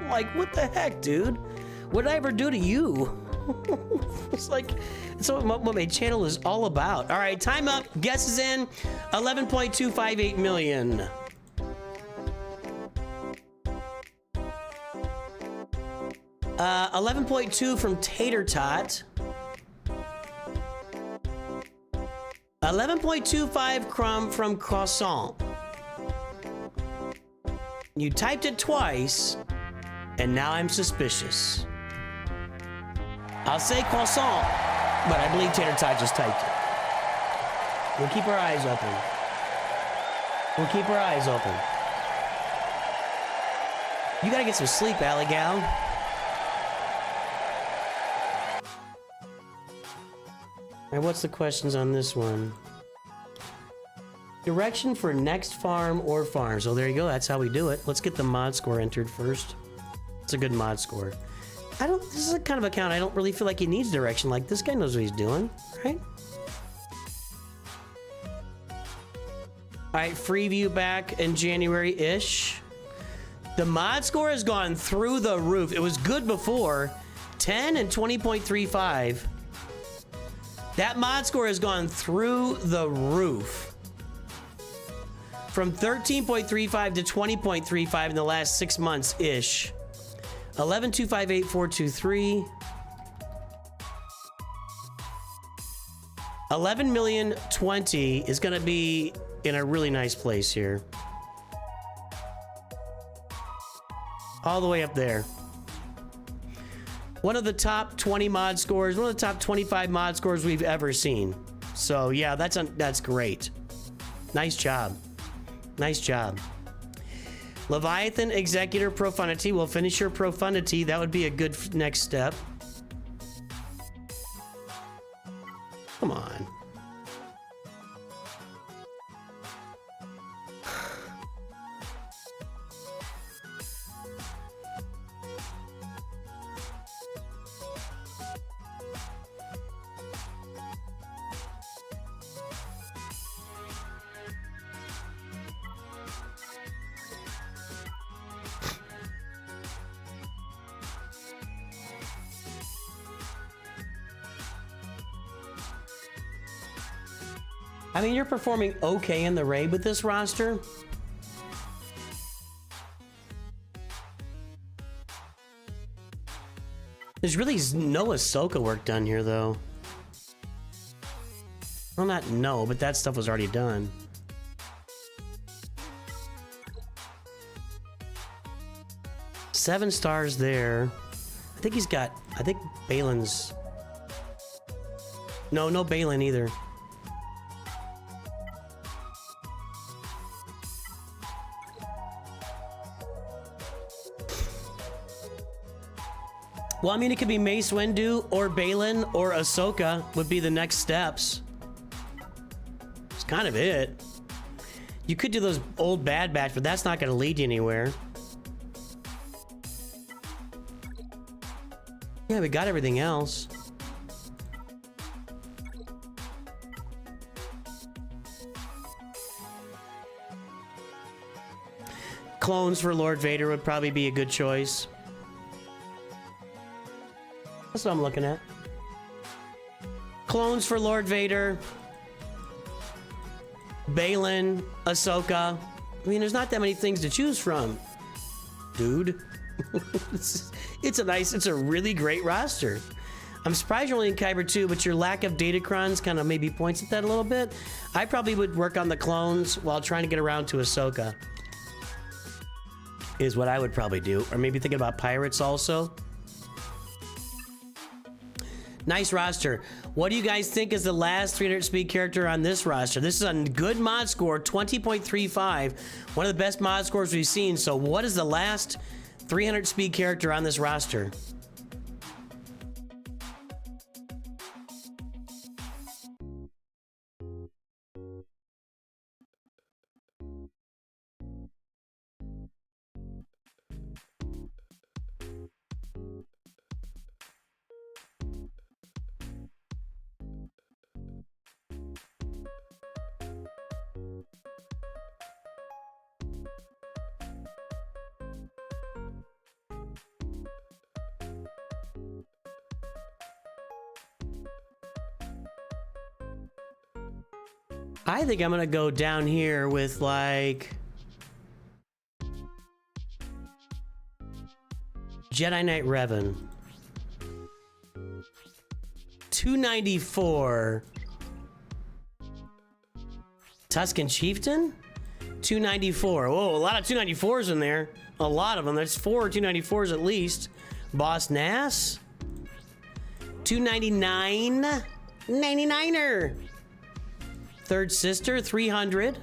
Like, what the heck, dude? What did I ever do to you? It's like, it's what my channel is all about. All right, time up. Guesses in. 11.258 million. Uh, 11.2 from Tater Tot. 11.25 from Croissant. You typed it twice, and now I'm suspicious. I'll say Croissant, but I believe Tater Tot just typed it. We'll keep our eyes open. We'll keep our eyes open. You gotta get some sleep, Alley Gal. Alright, what's the questions on this one? Direction for next farm or farm. So there you go, that's how we do it. Let's get the mod score entered first. It's a good mod score. This is a kind of account I don't really feel like he needs direction. Like, this guy knows what he's doing, right? Alright, Freeview back in January-ish. The mod score has gone through the roof. It was good before. 10 and 20.35. That mod score has gone through the roof. From 13.35 to 20.35 in the last 6 months-ish. 11,258,423. 11,000,020 is going to be in a really nice place here. All the way up there. One of the top 20 mod scores, one of the top 25 mod scores we've ever seen. So yeah, that's great. Nice job. Nice job. Leviathan Executor Profundity. We'll finish your Profundity. That would be a good next step. Come on. I mean, you're performing okay in the raid with this roster. There's really no Ahsoka work done here, though. Well, not no, but that stuff was already done. Seven stars there. I think he's got... I think Balin's... No Balin either. Well, I mean, it could be Mace Windu or Balin or Ahsoka would be the next steps. It's kind of it. You could do those old Bad Batch, but that's not going to lead you anywhere. Yeah, we got everything else. Clones for Lord Vader would probably be a good choice. That's what I'm looking at. Clones for Lord Vader. Balin, Ahsoka. I mean, there's not that many things to choose from, dude. It's a really great roster. I'm surprised you're only in Kyber 2, but your lack of datacrons kind of maybe points at that a little bit. I probably would work on the clones while trying to get around to Ahsoka. Is what I would probably do. Or maybe thinking about pirates also. Nice roster. What do you guys think is the last 300 speed character on this roster? This is a good mod score, 20.35. One of the best mod scores we've seen. So what is the last 300 speed character on this roster? I think I'm gonna go down here with like Jedi Knight Revan. 294. Tusken Chieftain? 294. Whoa, a lot of 294s in there. A lot of them. There's 4 294s at least. Boss Nass? 299. 99er. Third Sister, 300.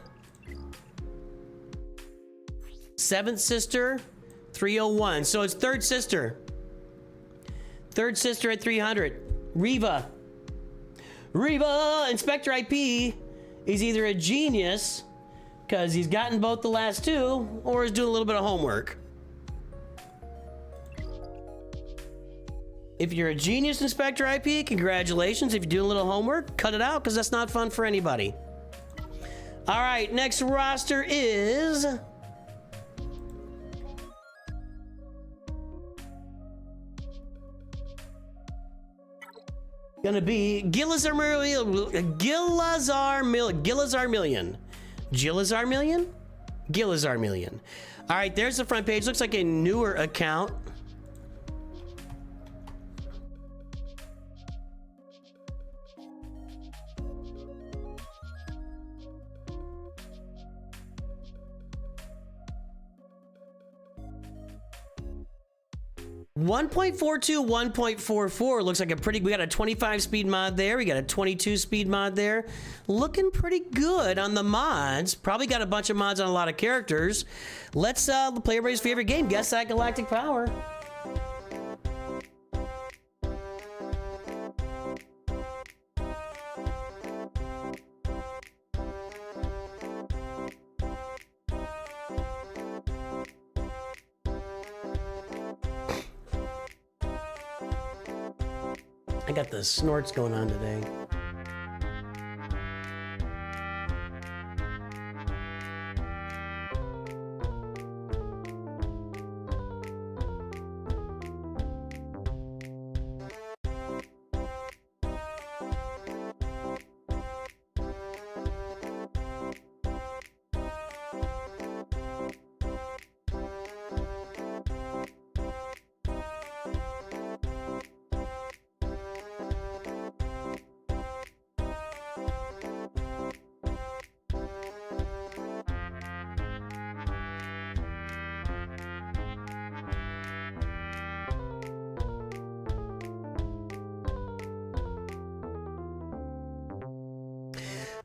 Seventh Sister, 301. So it's Third Sister. Third Sister at 300. Reva. Reba! Inspector IP is either a genius, because he's gotten both the last two, or is doing a little bit of homework. If you're a genius, Inspector IP, congratulations. If you're doing a little homework, cut it out, because that's not fun for anybody. All right, next roster is... gonna be Gilazar Million. All right, there's the front page. Looks like a newer account. .42, 1.44 looks like a pretty. We got a 25 speed mod there. We got a 22 speed mod there. Looking pretty good on the mods. Probably got a bunch of mods on a lot of characters. Let's play everybody's favorite game. Guess that Galactic Power. I got the snorts going on today.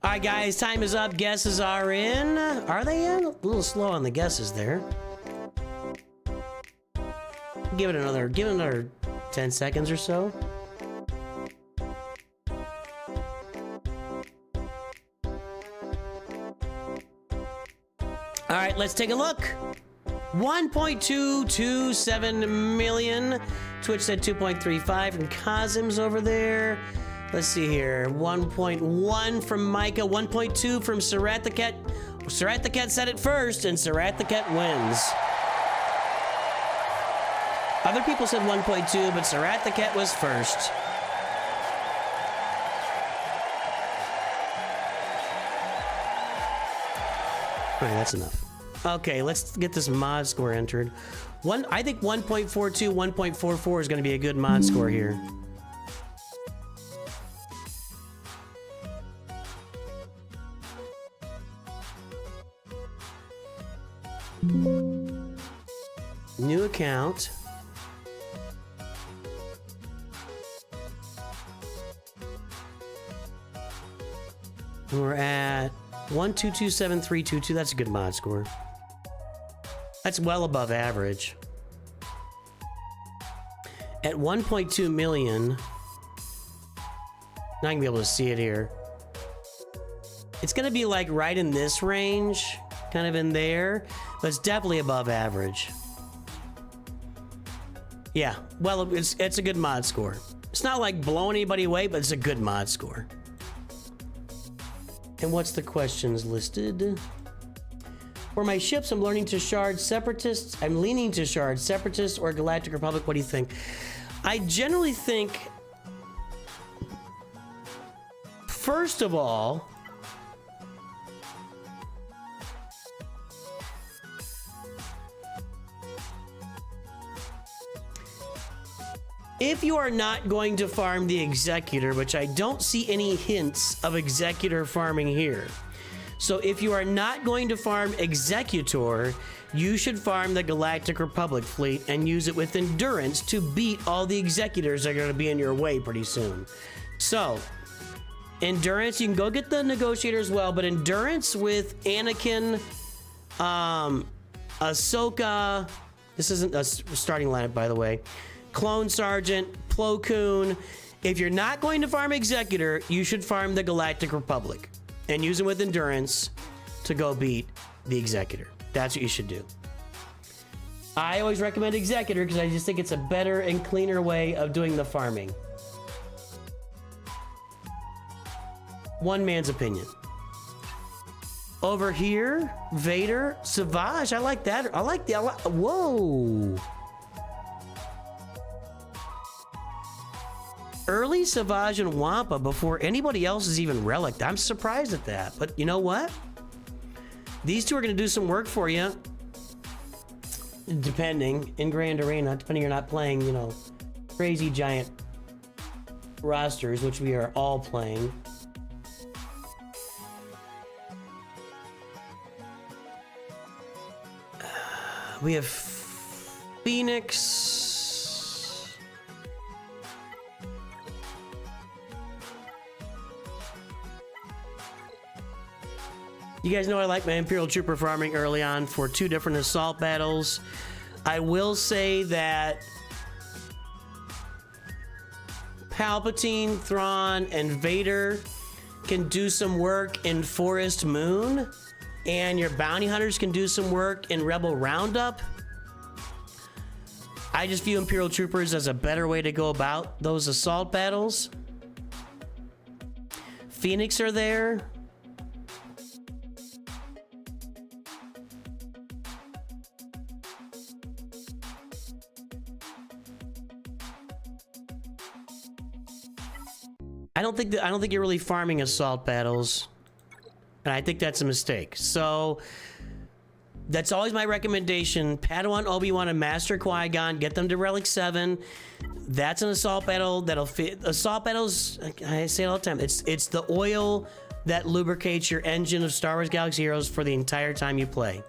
All right, guys, time is up. Guesses are in. Are they in? A little slow on the guesses there. Give it another 10 seconds or so. All right, let's take a look. 1.227 million. Twitch said 2.35 from Cosm's over there. Let's see here. 1.1 from Micah. 1.2 from Surat the Cat. Surat the Cat said it first, and Surat the Cat wins. Other people said 1.2, but Surat the Cat was first. All right, that's enough. Okay, let's get this mod score entered. I think 1.42, 1.44 is going to be a good mod score here. New account. We're at 1227322. That's a good mod score. That's well above average. At 1.2 million, not gonna be able to see it here. It's gonna be like right in this range, kind of in there, but it's definitely above average. Yeah, well, it's a good mod score. It's not like blowing anybody away, but it's a good mod score. And what's the questions listed? For my ships, I'm learning to shard separatists. I'm leaning to shard separatists or Galactic Republic. What do you think? I generally think, first of all, if you are not going to farm the Executor, which I don't see any hints of Executor farming here. So if you are not going to farm Executor, you should farm the Galactic Republic fleet and use it with Endurance to beat all the Executors that are going to be in your way pretty soon. So, Endurance, you can go get the Negotiator as well, but Endurance with Anakin, Ahsoka, this isn't a starting lineup, by the way, Clone Sergeant, Plo Koon, If you're not going to farm Executor, you should farm the Galactic Republic and use them with Endurance to go beat the Executor. That's what you should do. I always recommend Executor because I just think it's a better and cleaner way of doing the farming. One man's opinion. Over here, Vader, Savage. I like that. Whoa. Early Savage and Wampa before anybody else is even relicked. I'm surprised at that. But you know what? These two are going to do some work for you. Depending, in Grand Arena, depending you're not playing, you know, crazy giant rosters, which we are all playing. We have Phoenix. You guys know I like my Imperial Trooper farming early on for 2 different assault battles. I will say that Palpatine, Thrawn, and Vader can do some work in Forest Moon, and your bounty hunters can do some work in Rebel Roundup. I just view Imperial Troopers as a better way to go about those assault battles. Phoenix are there. I don't think you're really farming assault battles, and I think that's a mistake. So that's always my recommendation. Padawan, Obi-Wan, and Master Qui-Gon, get them to Relic 7. That's an assault battle that'll fit. Assault battles, I say it all the time, it's the oil that lubricates your engine of Star Wars Galaxy Heroes for the entire time you play.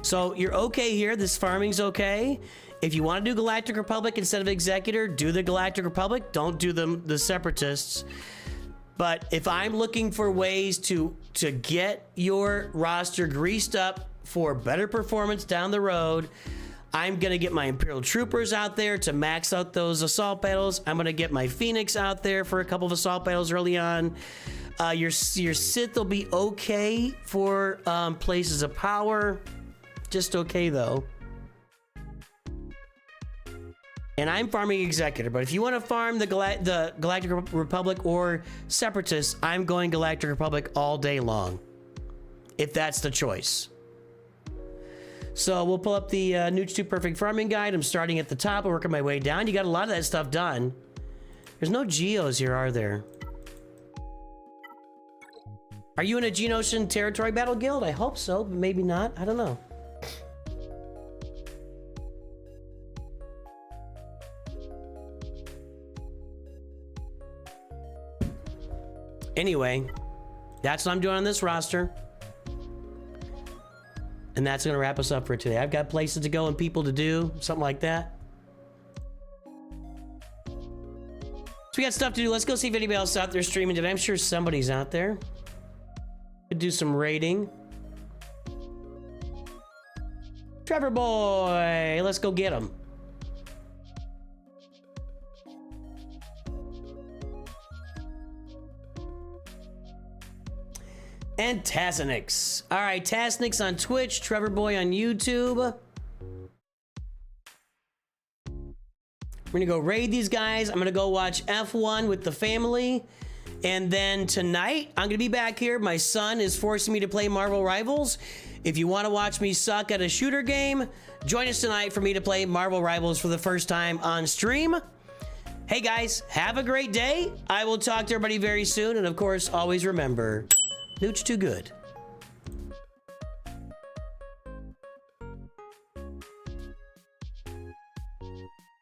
So you're okay here. This farming's okay. If you want to do Galactic Republic instead of Executor, do the Galactic Republic. Don't do the Separatists. But if I'm looking for ways to get your roster greased up for better performance down the road, I'm going to get my Imperial Troopers out there to max out those assault battles. I'm going to get my Phoenix out there for a couple of assault battles early on. Your Sith will be okay for places of power. Just okay, though. And I'm farming Executor, but if you want to farm the Galactic Republic or Separatists, I'm going Galactic Republic all day long, if that's the choice. So we'll pull up the Nooch2 Perfect Farming Guide. I'm starting at the top and working my way down. You got a lot of that stuff done. There's no Geos here, are there? Are you in a Geonosian Territory Battle Guild? I hope so, but maybe not. I don't know. Anyway, that's what I'm doing on this roster. And that's going to wrap us up for today. I've got places to go and people to do, something like that. So we got stuff to do. Let's go see if anybody else is out there streaming today. I'm sure somebody's out there. Could do some raiding. Trevor boy, let's go get him. And Tasnix. All right, Tasnix on Twitch, Trevor Boy on YouTube. We're gonna go raid these guys. I'm gonna go watch F1 with the family. And then tonight, I'm gonna be back here. My son is forcing me to play Marvel Rivals. If you wanna watch me suck at a shooter game, join us tonight for me to play Marvel Rivals for the first time on stream. Hey guys, have a great day. I will talk to everybody very soon. And of course, always remember, Nooch2Gud.